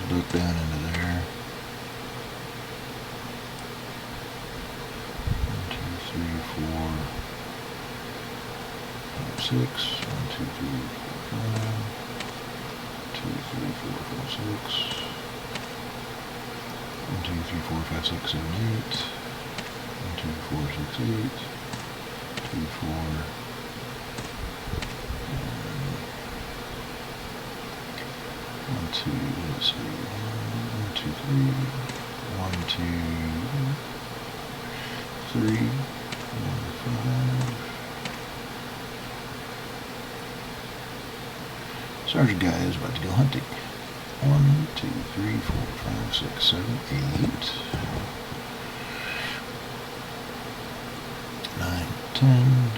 Look down into there. 1, 2, 3, 4, 5, 6. 1, 2, 3, 4, 5. 2, 3, 4, 5, 6. 1, 2, 3, 4, 5, 6, 7, 8. 1, 2, 4, 6, 8. 2, 4. 1, 2, let's see, 1, 2, 3, 1, 2, 3, 4, 5. Sergeant guy is about to go hunting. 1, 2, 3, 4, 5, 6, 7, 8. 9, 10.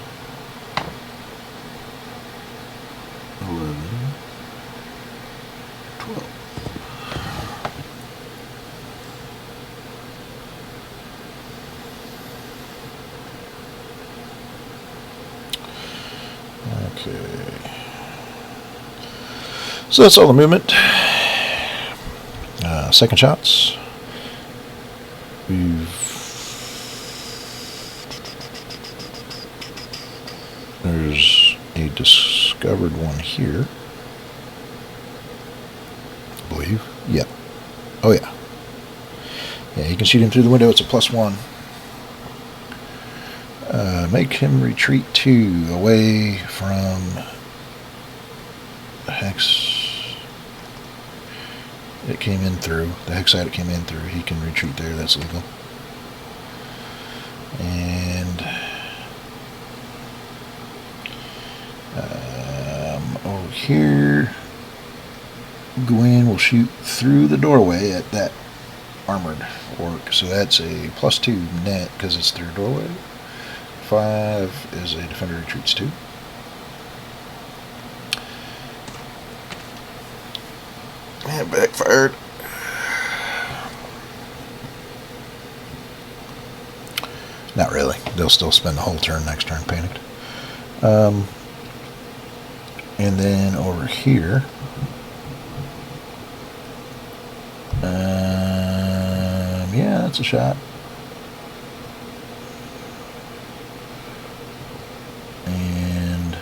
11. 12. Okay. So that's all the movement. Second shots. There's a discovered one here. believe. Yep. Oh yeah. Yeah, you can shoot him through the window. It's a +1. Make him retreat 2 away from the hex it came in through. The hex side it came in through. He can retreat there. That's legal. And over here, Gwen will shoot through the doorway at that armored orc. So that's a +2 net because it's through doorway. 5 is a defender retreats 2. And backfired. Not really. They'll still spend the whole turn next turn panicked. And then over here, yeah, that's a shot. And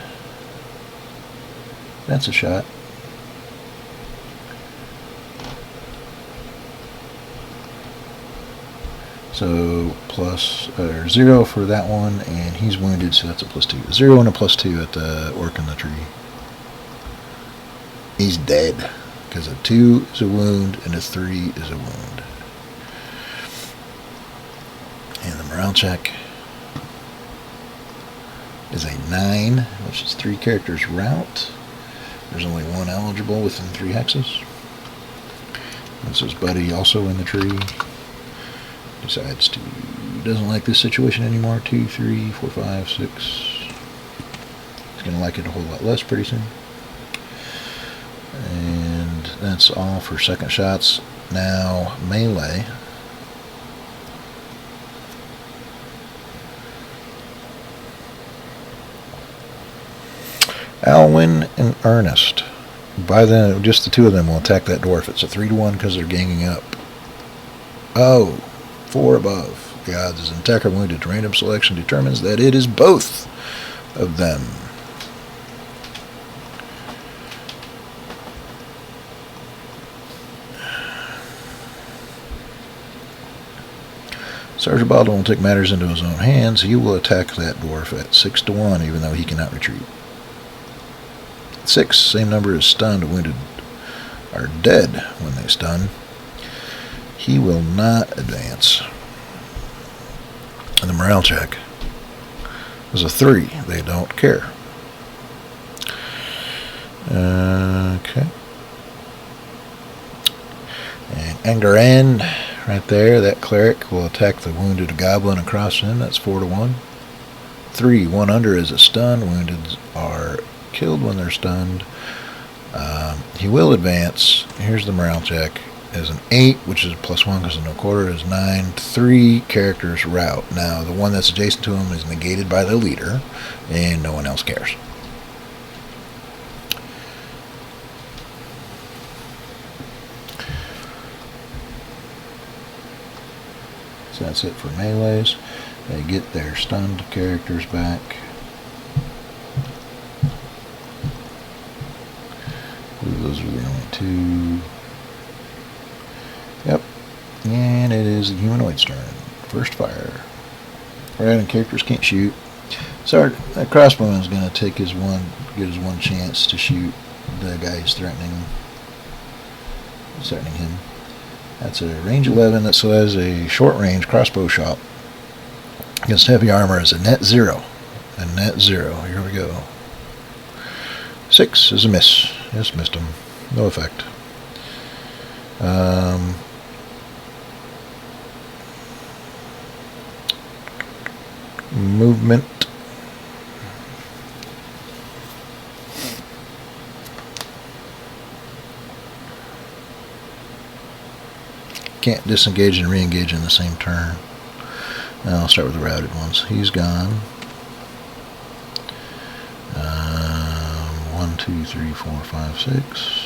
that's a shot. So +0 for that one, and he's wounded, so that's a +2. 0 and a +2 at the orc in the tree. He's dead because a 2 is a wound and a 3 is a wound. And the morale check is a 9, which is 3 characters route. There's only 1 eligible within 3 hexes. This is Buddy also in the tree. Decides to doesn't like this situation anymore. 2, 3, 4, 5, 6. He's gonna like it a whole lot less pretty soon. And that's all for second shots. Now melee. Alwyn and Ernest. By then, just the 2 of them will attack that dwarf. It's a 3-to-1 because they're ganging up. Oh. 4 above. The odds is an attacker wounded. Random selection determines that it is both of them. Sergeant Baldwin will take matters into his own hands. He will attack that dwarf at 6-to-1, even though he cannot retreat. 6, same number as stunned. Wounded are dead when they stun. He will not advance. And the morale check is a 3. They don't care. Okay. And Angaran, right there, that cleric will attack the wounded goblin across him. That's 4-to-1. 3, 1 under is a stun. Wounded are killed when they're stunned. He will advance. Here's the morale check. Is an 8, which is a +1 because of no quarter, is 9. 3 characters route. Now, the one that's adjacent to him is negated by the leader, and no one else cares. So that's it for melees. They get their stunned characters back. Those are the only 2. Yep, and it is the humanoid's turn. First fire. Right, and characters can't shoot. So that crossbowman is going to take get his one chance to shoot the guy who's threatening him. That's a range 11. That so has a short range crossbow shot against heavy armor is a net 0. A net 0. Here we go. 6 is a miss. Just missed him. No effect. Movement. Can't disengage and re-engage in the same turn. Now I'll start with the routed ones. He's gone. 1, 2, 3, 4, 5, 6.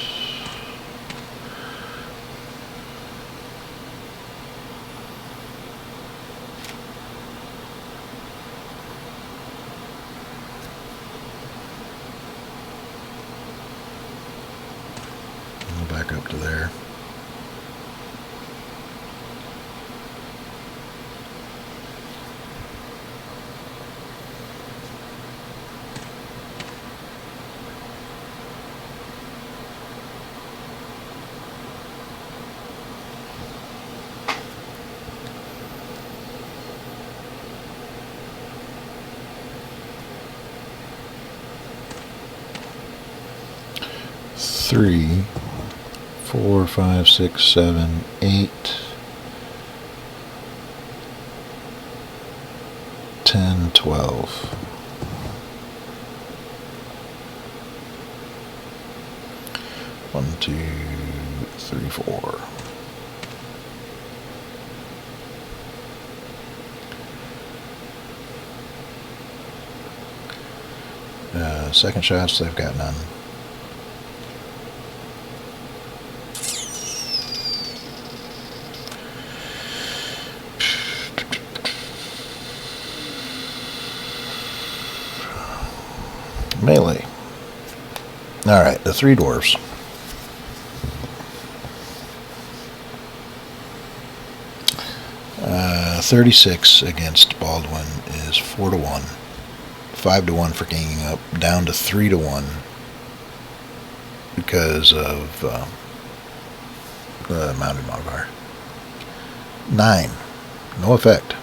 Back up to there. 3, 4, 5, 6, 7, 8, 10, 12. 1, 2, 3, 4. Second shots, they've got none. Melee. Alright, the three dwarves. Uh, 36 against Baldwin is 4-1. 5-1 for ganging up, down to 3-1 because of the mounted modifier. 9, no effect.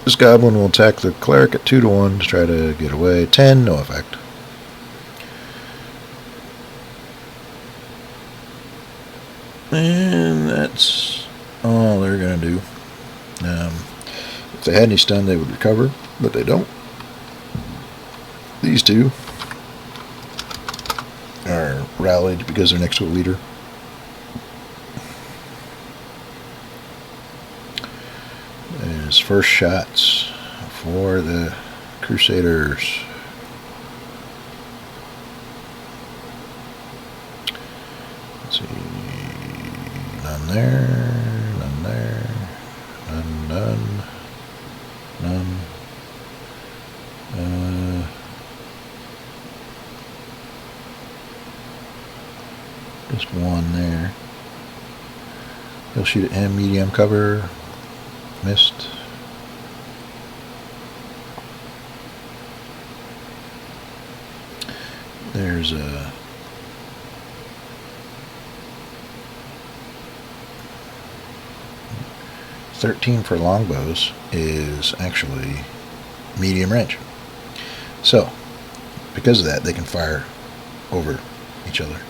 This goblin will attack the cleric at 2-1 to try to get away. 10, no effect. And that's all they're going to do. If they had any stun, they would recover, but they don't. These two are rallied because they're next to a leader. There's first shots for the Crusaders. Let's see. None there. None there. None. None. None. Just one there. He'll shoot at him. Medium cover. Missed. There's a 13 for longbows is actually medium range. So, because of that, they can fire over each other.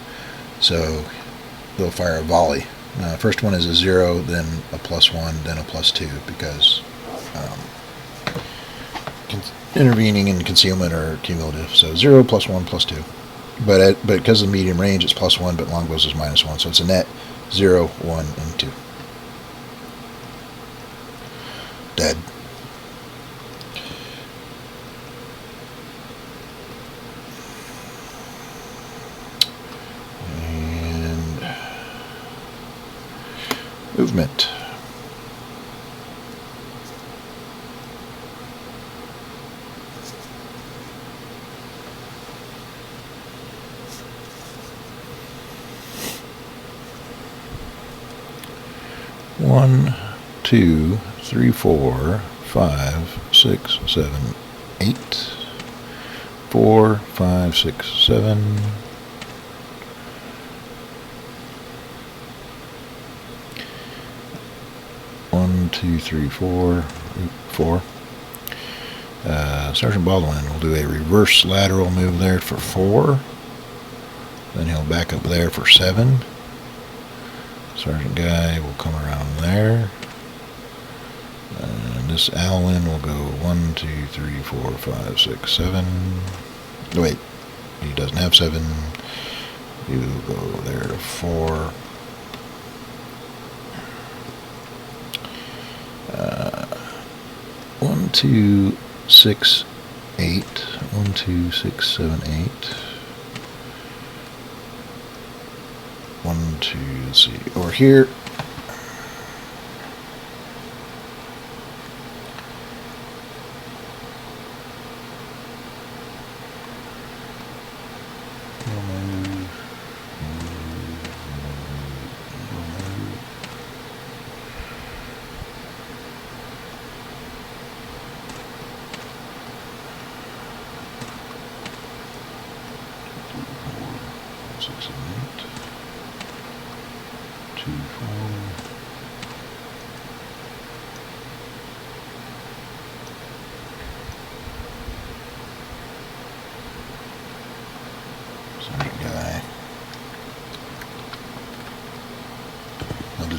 So, they'll fire a volley. First one is a 0, then a +1, then a +2, because intervening and concealment are cumulative. So 0, +1, +2. But because of the medium range, it's +1, but longbows is -1. So it's a net 0, 1, and 2. Dead. And movement. One, 2, 3, 4, 5, 6, 7, 8. 4, 5, 6, 7. 1, 2, 3, 4. 4. Sergeant Baldwin will do a reverse lateral move there for 4. Then he'll back up there for 7. Sergeant Guy will come around there. And this Alwyn will go 1, 2, 3, 4, 5, 6, 7. Wait, he doesn't have 7. He will go there to 4. 1, 2, 6, 8. 1, 2, 6, 7, 8. 1, 2, let's see, over here.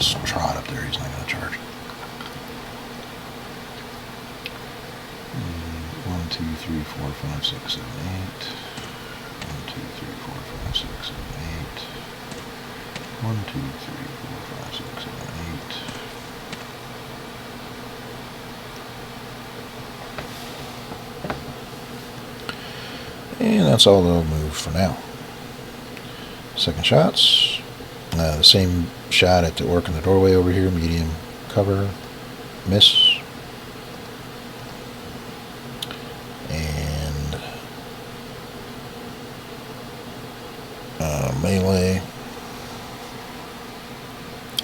just trot up there. He's not going to charge. 1, 2, 3, 4, 5, 6, 7, 8. 1, 2, 3, 4, 5, 6, 7, 8. 1, 2, 3, 4, 5, 6, 7, 8. And that's all they'll move for now. Second shots. The same shot at the orc in the doorway over here. Medium cover. Miss. And melee.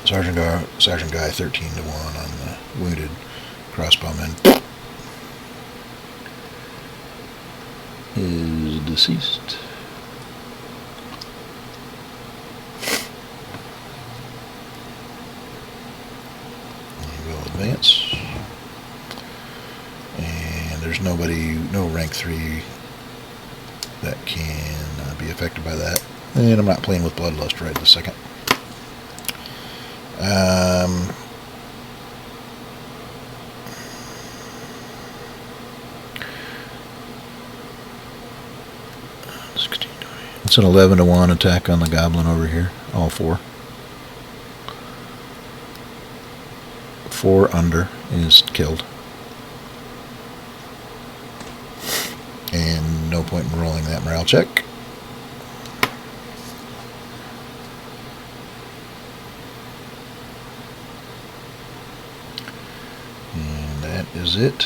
Sergeant Guy 13 to 1 on the wounded crossbowman. Is deceased. He will advance. And there's nobody, no rank 3 that can be affected by that. And I'm not playing with Bloodlust right this second. It's an 11 to 1 attack on the goblin over here. All 4. 4 under is killed. And no point in rolling that morale check. And that is it.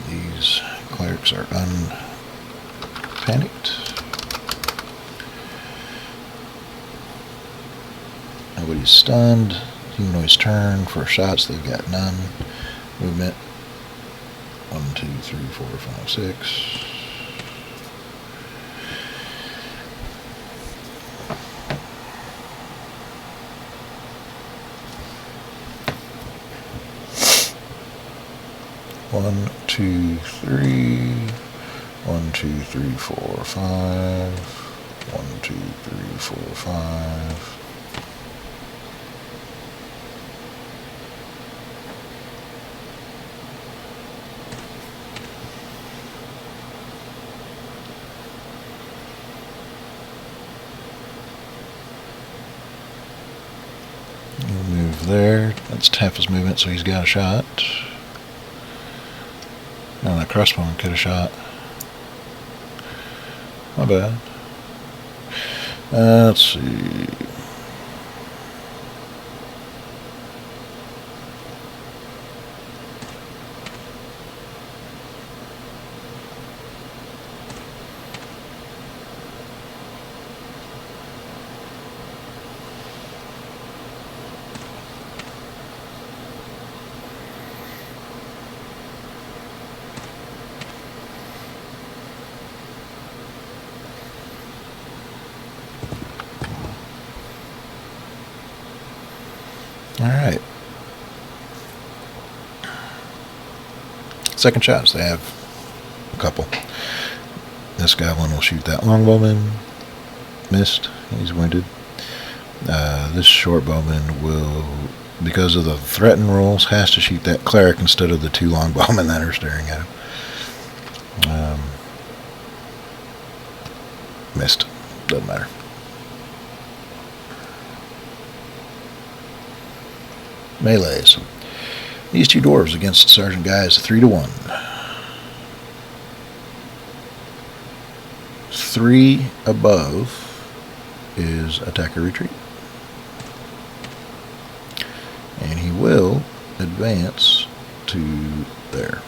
These clerics are unpanicked. Nobody's stunned. Humanoid's turn for shots. They've got none. Movement. 1, 2, 3, 4, 5, 6. One, 2, 3. 1, 2, 3, 4, 5. 1, 2, 3, 4, 5. Move there. That's half his movement, so he's got a shot. No, that crossbowman could have shot. My bad. Let's see. Alright. Second shots. They have a couple. This goblin will shoot that longbowman. Missed. He's wounded. This short bowman will, because of the threaten rules, has to shoot that cleric instead of the 2 longbowmen that are staring at him. Missed. Doesn't matter. Melees. These 2 dwarves against Sergeant Guy is 3 to 1. 3 above is attacker retreat. And he will advance to there.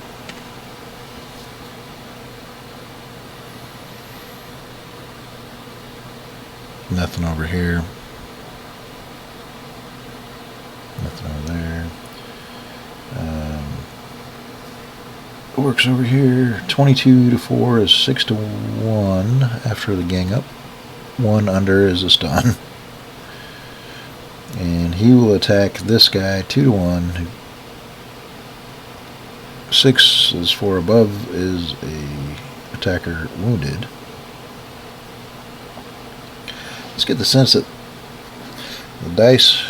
Nothing over here. Nothing over there. Works over here. 22 to 4 is 6 to 1 after the gang up. 1 under is a stun. And he will attack this guy 2 to 1. 6 is 4 above is a attacker wounded. Let's get the sense that the dice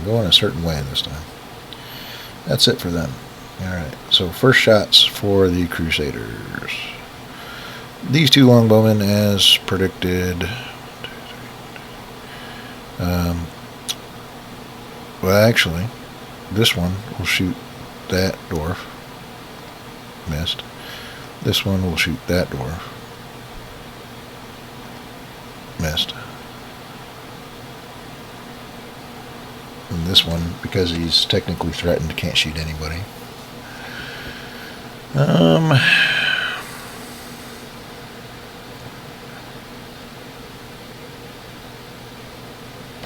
going a certain way this time. That's it for them. Alright, so first shots for the Crusaders. These two longbowmen, as predicted. Well, actually, this one will shoot that dwarf. Missed. This one will shoot that dwarf. Missed. And this one, because he's technically threatened, can't shoot anybody.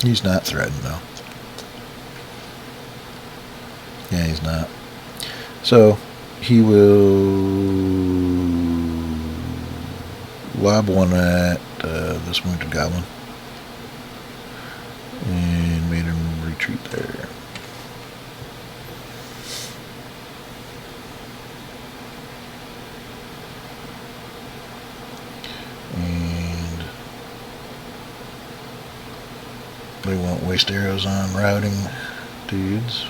He's not threatened, though. Yeah, he's not. So, he will lob one at this wounded goblin. And made him retreat there. And we won't waste arrows on routing dudes.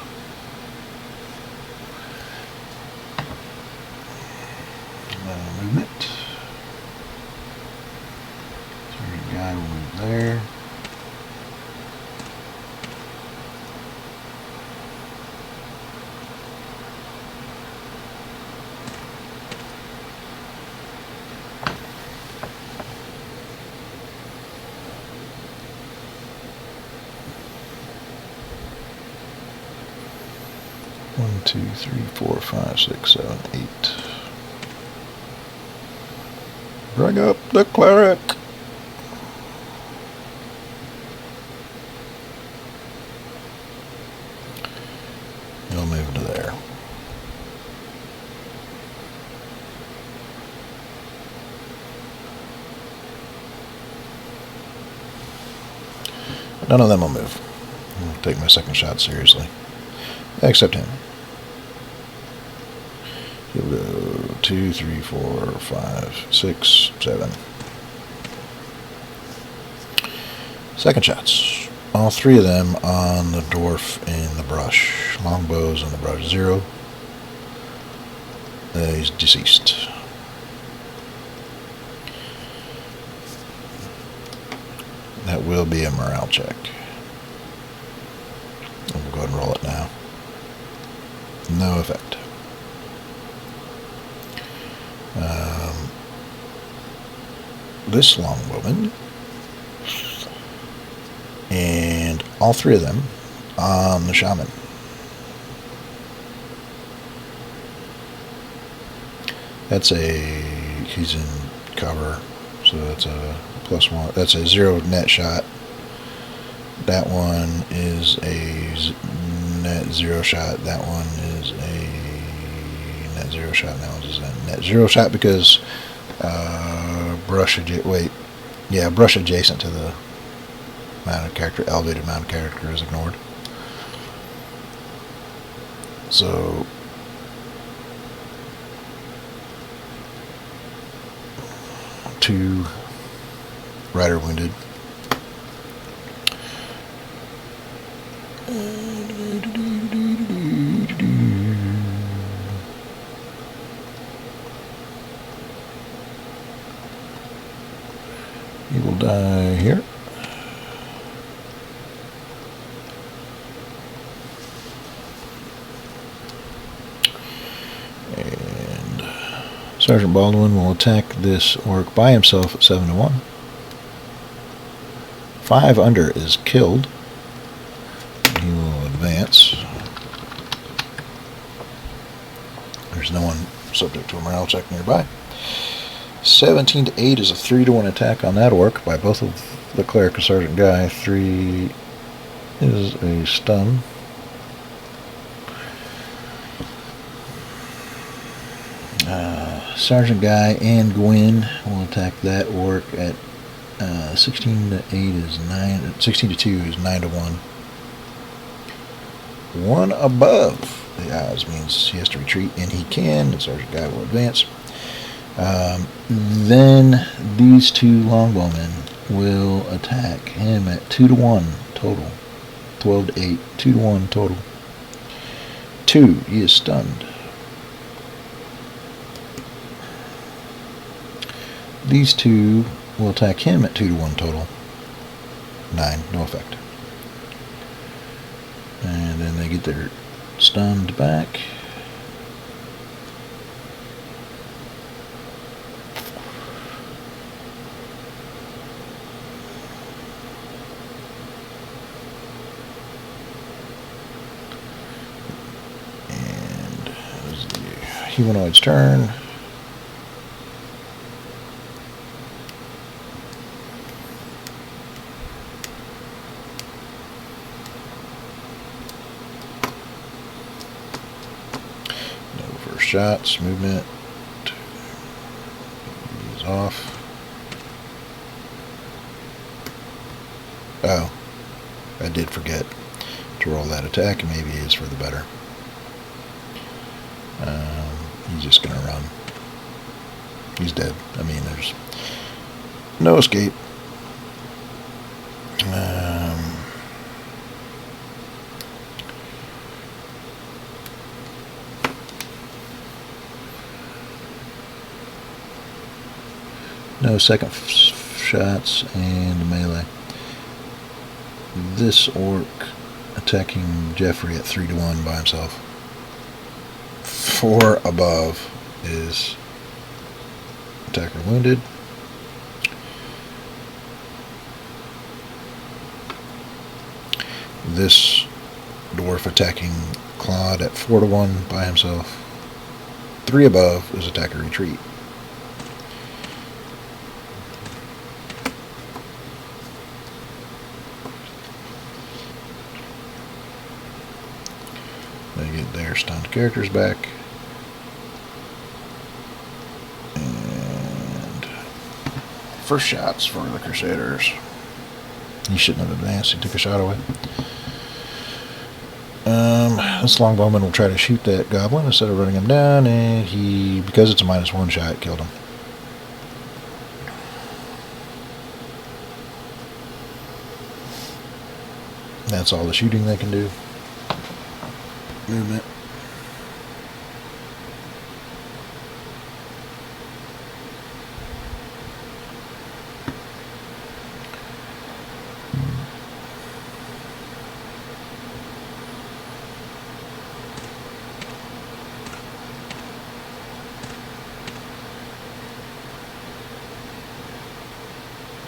Movement. So your guy will move there. One, two, three, four, five, six, seven, eight. Bring up the cleric. He'll move to there. None of them will move. I'll take my second shot seriously. Except him. He'll go 2, 3, 4, 5, 6, 7. Second shots. All three of them on the dwarf in the brush. Longbows in the brush. 0. He's deceased. That will be a morale check. We'll go ahead and roll it now. No effect. This longbowman and all three of them on the shaman. He's in cover, so that's a +1. That's a 0 net shot. That one is a net 0 shot. That one is a net 0 shot. That one is a net 0 shot because brush adjacent to the mounted character, elevated mounted character is ignored. So 2 rider wounded. He will die here. And Sergeant Baldwin will attack this orc by himself at 7-1. 5 under is killed. He will advance. There's no one subject to a morale check nearby. 17 to 8 is a 3-1 attack on that orc by both of the cleric and Sergeant Guy. 3 is a stun. Sergeant Guy and Gwyn will attack that orc at 16 to 8 is 9. 16 to 2 is 9-1. 1 above the odds means he has to retreat, and he can. And Sergeant Guy will advance. Then these 2 longbowmen will attack him at 2-1 total. 12 to 8, 2 to 1 total. 2, he is stunned. These two will attack him at 2 to 1 total. 9, no effect. And then they get their stunned back. And that is the humanoid's turn. Shots, movement, he's off. Oh, I did forget to roll that attack, and maybe it is for the better. He's just gonna run. He's dead. I mean, there's no escape. No second shots and melee. This orc attacking Jeffrey at 3 to 1 by himself. 4 above is attacker wounded. This dwarf attacking Claude at 4 to 1 by himself. 3 above is attacker retreat. They get their stunned characters back. And first shots for the Crusaders. He shouldn't have advanced, he took a shot away. This longbowman will try to shoot that goblin instead of running him down, and he, because it's a -1 shot, killed him. That's all the shooting they can do. Movement.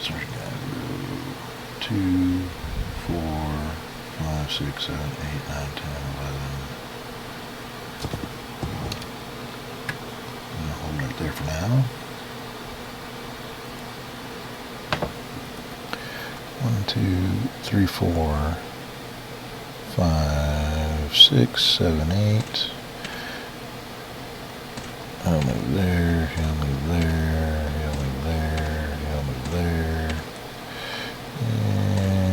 So we got 2, 4, 5, 6, 7, 8, 9, 10, 11. I'm gonna hold it there for now. 1, 2, 3, 4, 5, 6, 7, 8. He'll move there, he'll move there, he'll move there, he'll move there. And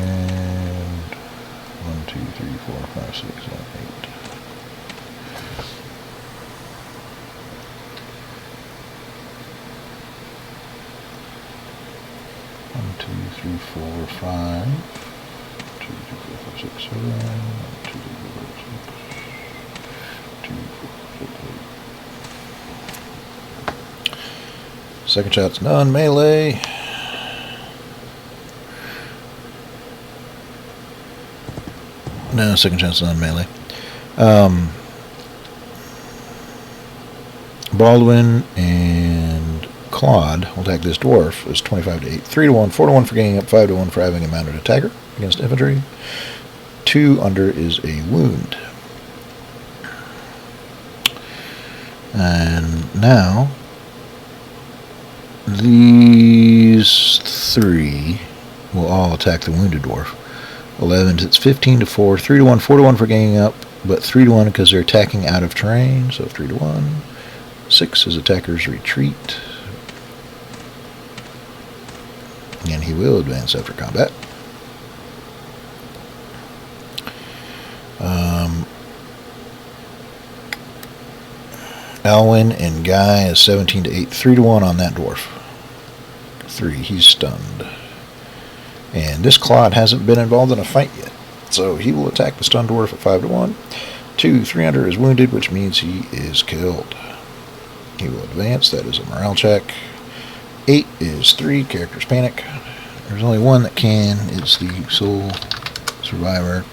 1, 2, 3, 4, 5, 6, 7, 8. One, 2, 3, 4, 5. 2, 3, 4, 5, 6, 7. 1, 2, 3, 4, 5, 6. 2, 4, 5, 6, 8. Second shot's done. Melee. No, second shot's done. Melee. Baldwin and Claude will attack this dwarf. It's 25 to 8. 3 to 1. 4 to 1 for gaining up. 5 to 1 for having a mounted attacker against infantry. 2 under is a wound. And now these 3 will all attack the wounded dwarf. 11, it's 15 to 4, 3 to 1, 4 to 1 for ganging up, but 3 to 1 because they're attacking out of terrain, so 3 to 1. 6 is attacker's retreat. And he will advance after combat. Alwyn and Guy is 17 to 8, 3 to 1 on that dwarf. 3, he's stunned. And this Claude hasn't been involved in a fight yet. So he will attack the stun dwarf at 5 to 1. 2, 3 under is wounded, which means he is killed. He will advance. That is a morale check. 8 is 3. Characters panic. There's only one that can. It's the sole survivor.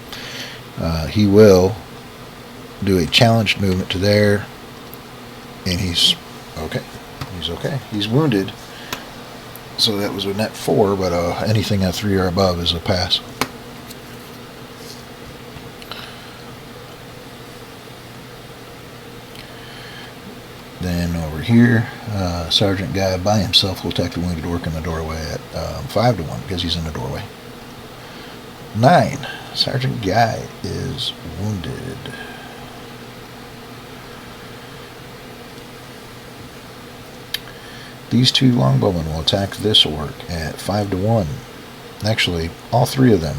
He will do a challenged movement to there, and he's okay. He's okay. He's wounded. So that was a net 4, but anything at 3 or above is a pass. Then over here, Sergeant Guy by himself will attack the wounded orc in the doorway at 5 to 1 because he's in the doorway. 9. Sergeant Guy is wounded. These 2 longbowmen will attack this orc at 5 to 1. Actually, all 3 of them.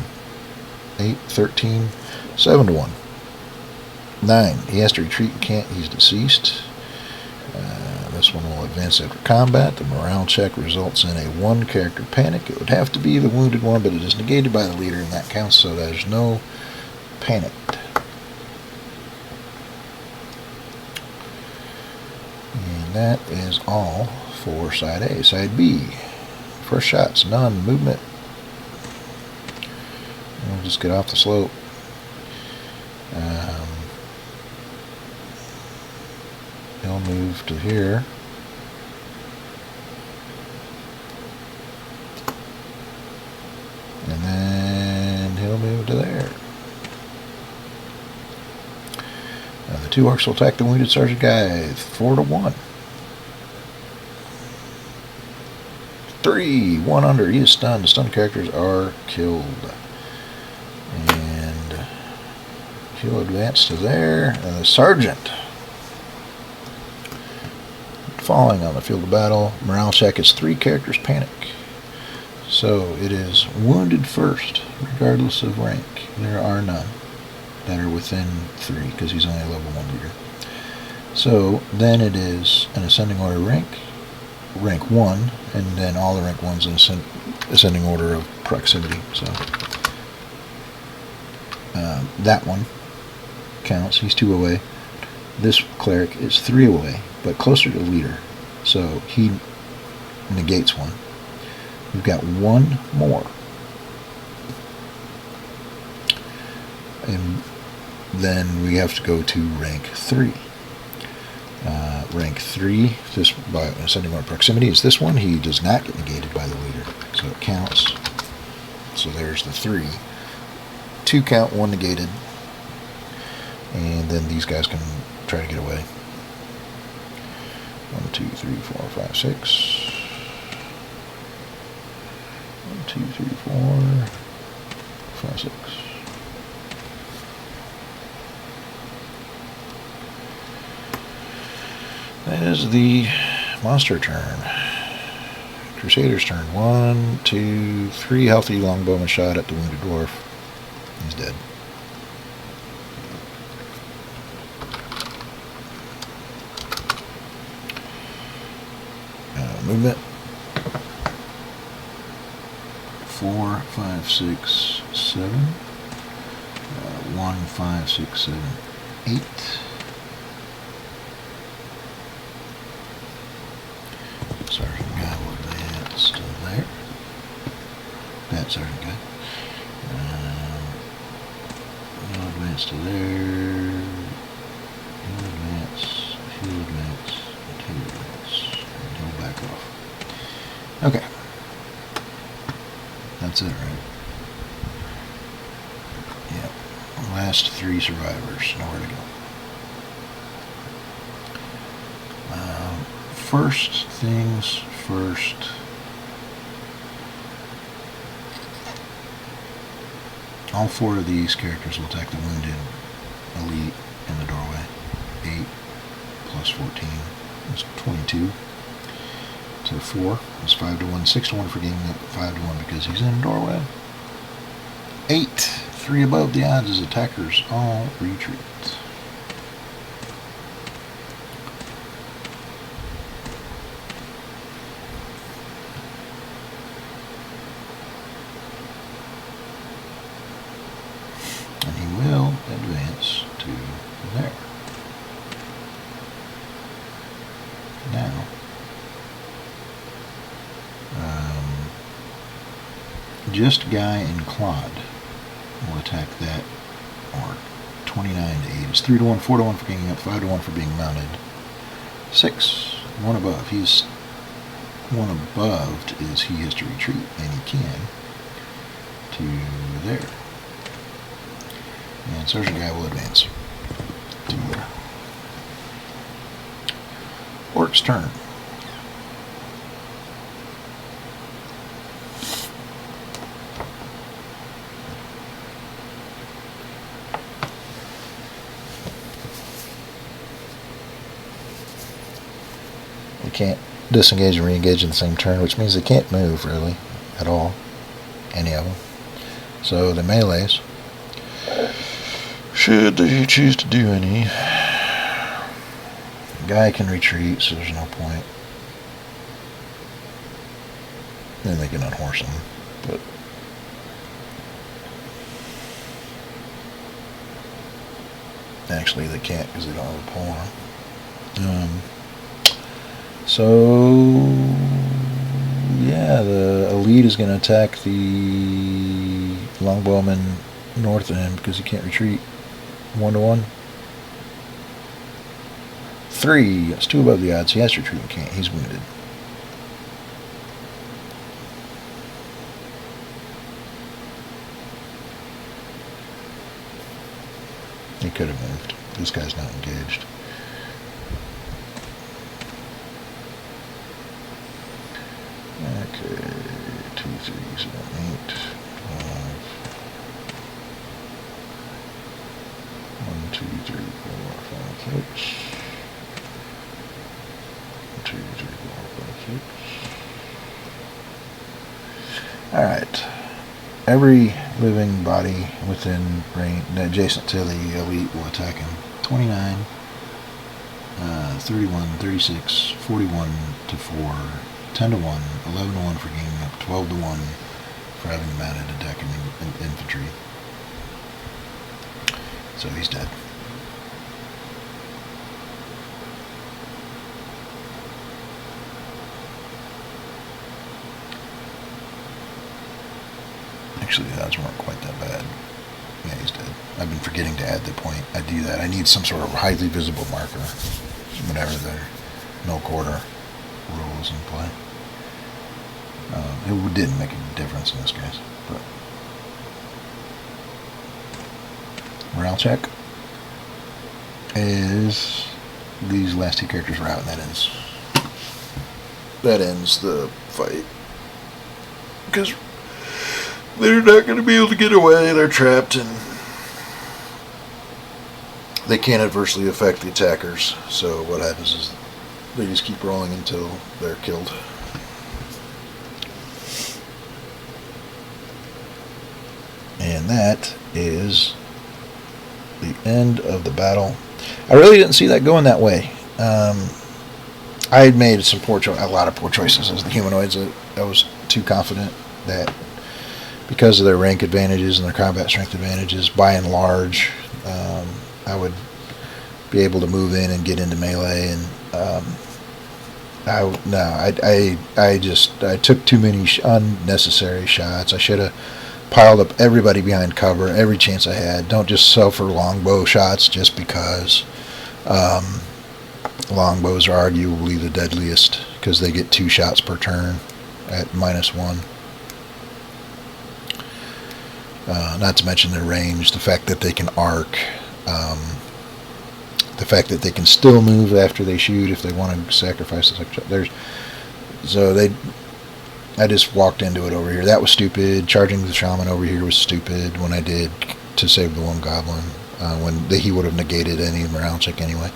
8, 13, 7 to 1. 9. He has to retreat and can't. He's deceased. This one will advance after combat. The morale check results in a 1 character panic. It would have to be the wounded one, but it is negated by the leader, and that counts, so there's no panic. And that is all for side A. Side B. First shots, none. Movement. We'll just get off the slope. He'll move to here. And then he'll move to there. The 2 orcs will attack the wounded Sergeant Guy 4 to 1. 3, 1 under. He is stunned. The stunned characters are killed. And he'll advance to there. And the Sergeant, falling on the field of battle. Morale check is 3 characters panic. So it is wounded first, regardless of rank. There are none that are within 3 because he's only a level 1 leader. So then it is an ascending order rank 1, and then all the rank 1s in ascending order of proximity. So that one counts. He's 2 away. This cleric is 3 away, but closer to leader. So he negates 1. We've got 1 more. And then we have to go to rank 3. Rank 3, this by ascending order proximity, is this one. He does not get negated by the leader, so it counts. So there's the 3. 2 count, 1 negated. And then these guys can try to get away. 1, 2, 3, 4, 5, 6. 1, 2, 3, 4, 5, 6. That is the monster turn. Crusader's turn. 1, 2, 3 healthy longbowman shot at the wounded dwarf. He's dead. Movement. 4, 5, 6, 7. 1, 5, 6, 7, 8. Sergeant Guy will advance to there. That Sergeant Guy. He'll advance to there. He'll advance. He'll advance. He'll advance. And he'll back off. Okay. That's it, right? Yeah. Last 3 survivors. Nowhere to go. First things first. All 4 of these characters will attack the wounded elite in the doorway. 8 plus 14 is 22 to 4. It's 5 to 1. 6 to 1 for getting up 5 to 1 because he's in the doorway. 8. 3 above the odds as attackers all retreat. Now, just Guy and Claude will attack that orc. 29 to 8 is 3 to 1, 4 to 1 for ganging up, 5 to 1 for being mounted. 6, 1 above. He's 1 above is he has to retreat, and he can to there. And Sergeant Guy will advance to there. Orc's turn. They can't disengage and re-engage in the same turn, which means they can't move really at all, any of them. So the melees, should they choose to do any. Guy can retreat, so there's no point. Then they can unhorse him, but actually they can't because they don't have a polearm. So yeah, the elite is going to attack the longbowman north of him because he can't retreat. 1 to 1. 3. That's 2 above the odds. He has to retreat and can't. He's wounded. He could have moved. This guy's not engaged. Okay, 2, 3, 7, 8, 5. 1, 2, 3, 4, 5, 6. 2, 3, 4, 5, 6. Alright. Every living body within range adjacent to the elite will attack him. 29, 31, 36, 41 to 4, 10 to 1, 11 to 1 for ganging up, 12 to 1 for having a mounted attack in infantry. So he's dead. Actually, the odds weren't quite that bad. Yeah, he's dead. I've been forgetting to add the point. I do that. I need some sort of highly visible marker whenever the no quarter rule is in play. It didn't make a difference in this case. But morale check is these last 2 characters are out, and that ends the fight. Because they're not going to be able to get away. They're trapped, and they can't adversely affect the attackers. So what happens is they just keep rolling until they're killed. And that is the end of the battle. I really didn't see that going that way. I had made a lot of poor choices as the humanoids. I was too confident that because of their rank advantages and their combat strength advantages, by and large, I would be able to move in and get into melee. And I took too many unnecessary shots. I should have piled up everybody behind cover every chance I had. Don't just suffer longbow shots just because. Longbows are arguably the deadliest because they get 2 shots per turn at -1. Not to mention their range, the fact that they can arc, the fact that they can still move after they shoot if they want to sacrifice it. I just walked into it over here. That was stupid. Charging the shaman over here was stupid when I did to save the one goblin. He would have negated any morale check anyway.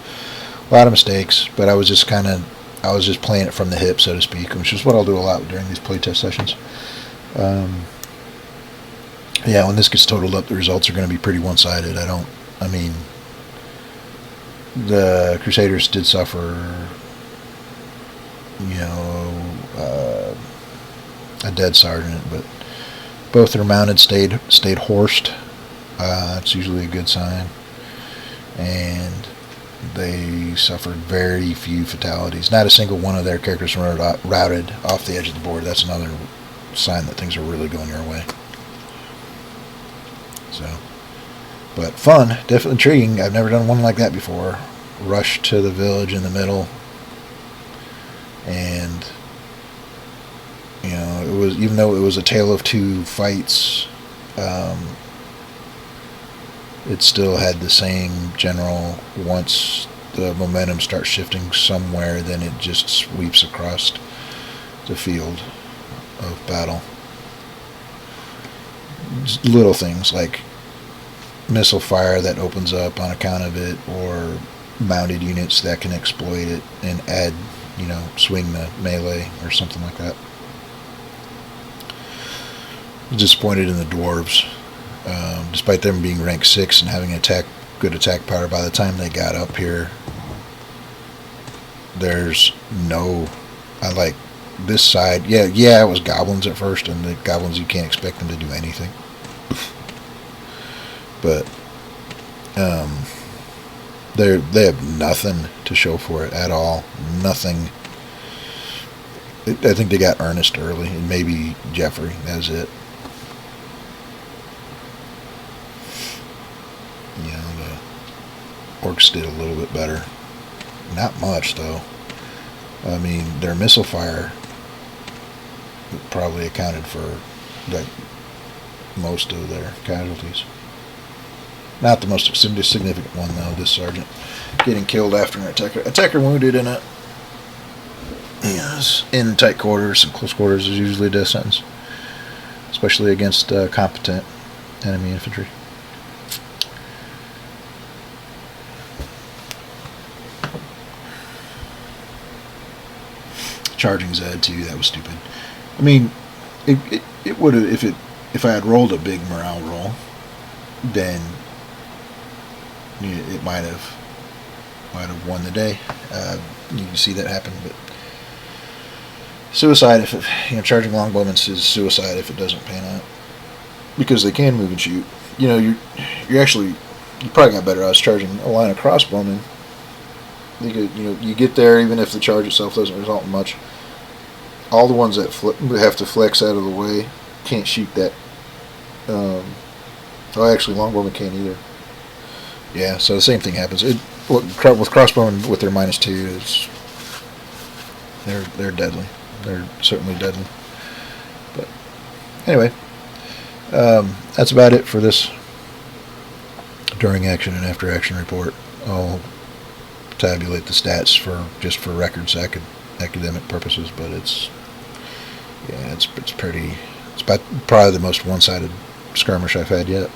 A lot of mistakes, but I was just playing it from the hip, so to speak, which is what I'll do a lot during these playtest sessions. Yeah, when this gets totaled up, the results are going to be pretty one-sided. The Crusaders did suffer, a dead sergeant, but both their mounted stayed horsed. It's usually a good sign. And They suffered very few fatalities. Not a single one of their characters routed off the edge of the board. That's another sign that things are really going your way. So, but fun, definitely intriguing. I've never done one like that before. Rush to the village in the middle, and it was, even though it was a tale of two fights, it still had the same general. Once the momentum starts shifting somewhere, then it just sweeps across the field of battle. Just little things like missile fire that opens up on account of it, or mounted units that can exploit it and add, swing the melee or something like that. Disappointed in the dwarves. Despite them being rank 6 and having good attack power, by the time they got up here, there's no... I like this side. Yeah, it was goblins at first, and the goblins, you can't expect them to do anything. But they have nothing to show for it at all. Nothing. I think they got Ernest early, and maybe Jeffrey. That's it. The orcs did a little bit better. Not much, though. I mean, their missile fire probably accounted for most of their casualties. Not the most significant one, though, this sergeant. Getting killed after an attacker. Attacker wounded in in tight quarters and close quarters is usually a death sentence. Especially against competent enemy infantry. Charging Zed too, that was stupid. I mean, it would have, if I had rolled a big morale roll, then it might have won the day. You can see that happen, but suicide, charging longbowmen is suicide if it doesn't pan out, because they can move and shoot. You probably got better odds charging a line of crossbowmen. You get there, even if the charge itself doesn't result in much. All the ones that have to flex out of the way can't shoot that. Actually, longbowmen can't either. Yeah, so the same thing happens. With crossbowmen with their -2 is they're deadly. They're certainly deadly. But anyway, that's about it for this during action and after action report. I'll tabulate the stats for records, academic purposes, but it's about probably the most one-sided skirmish I've had yet.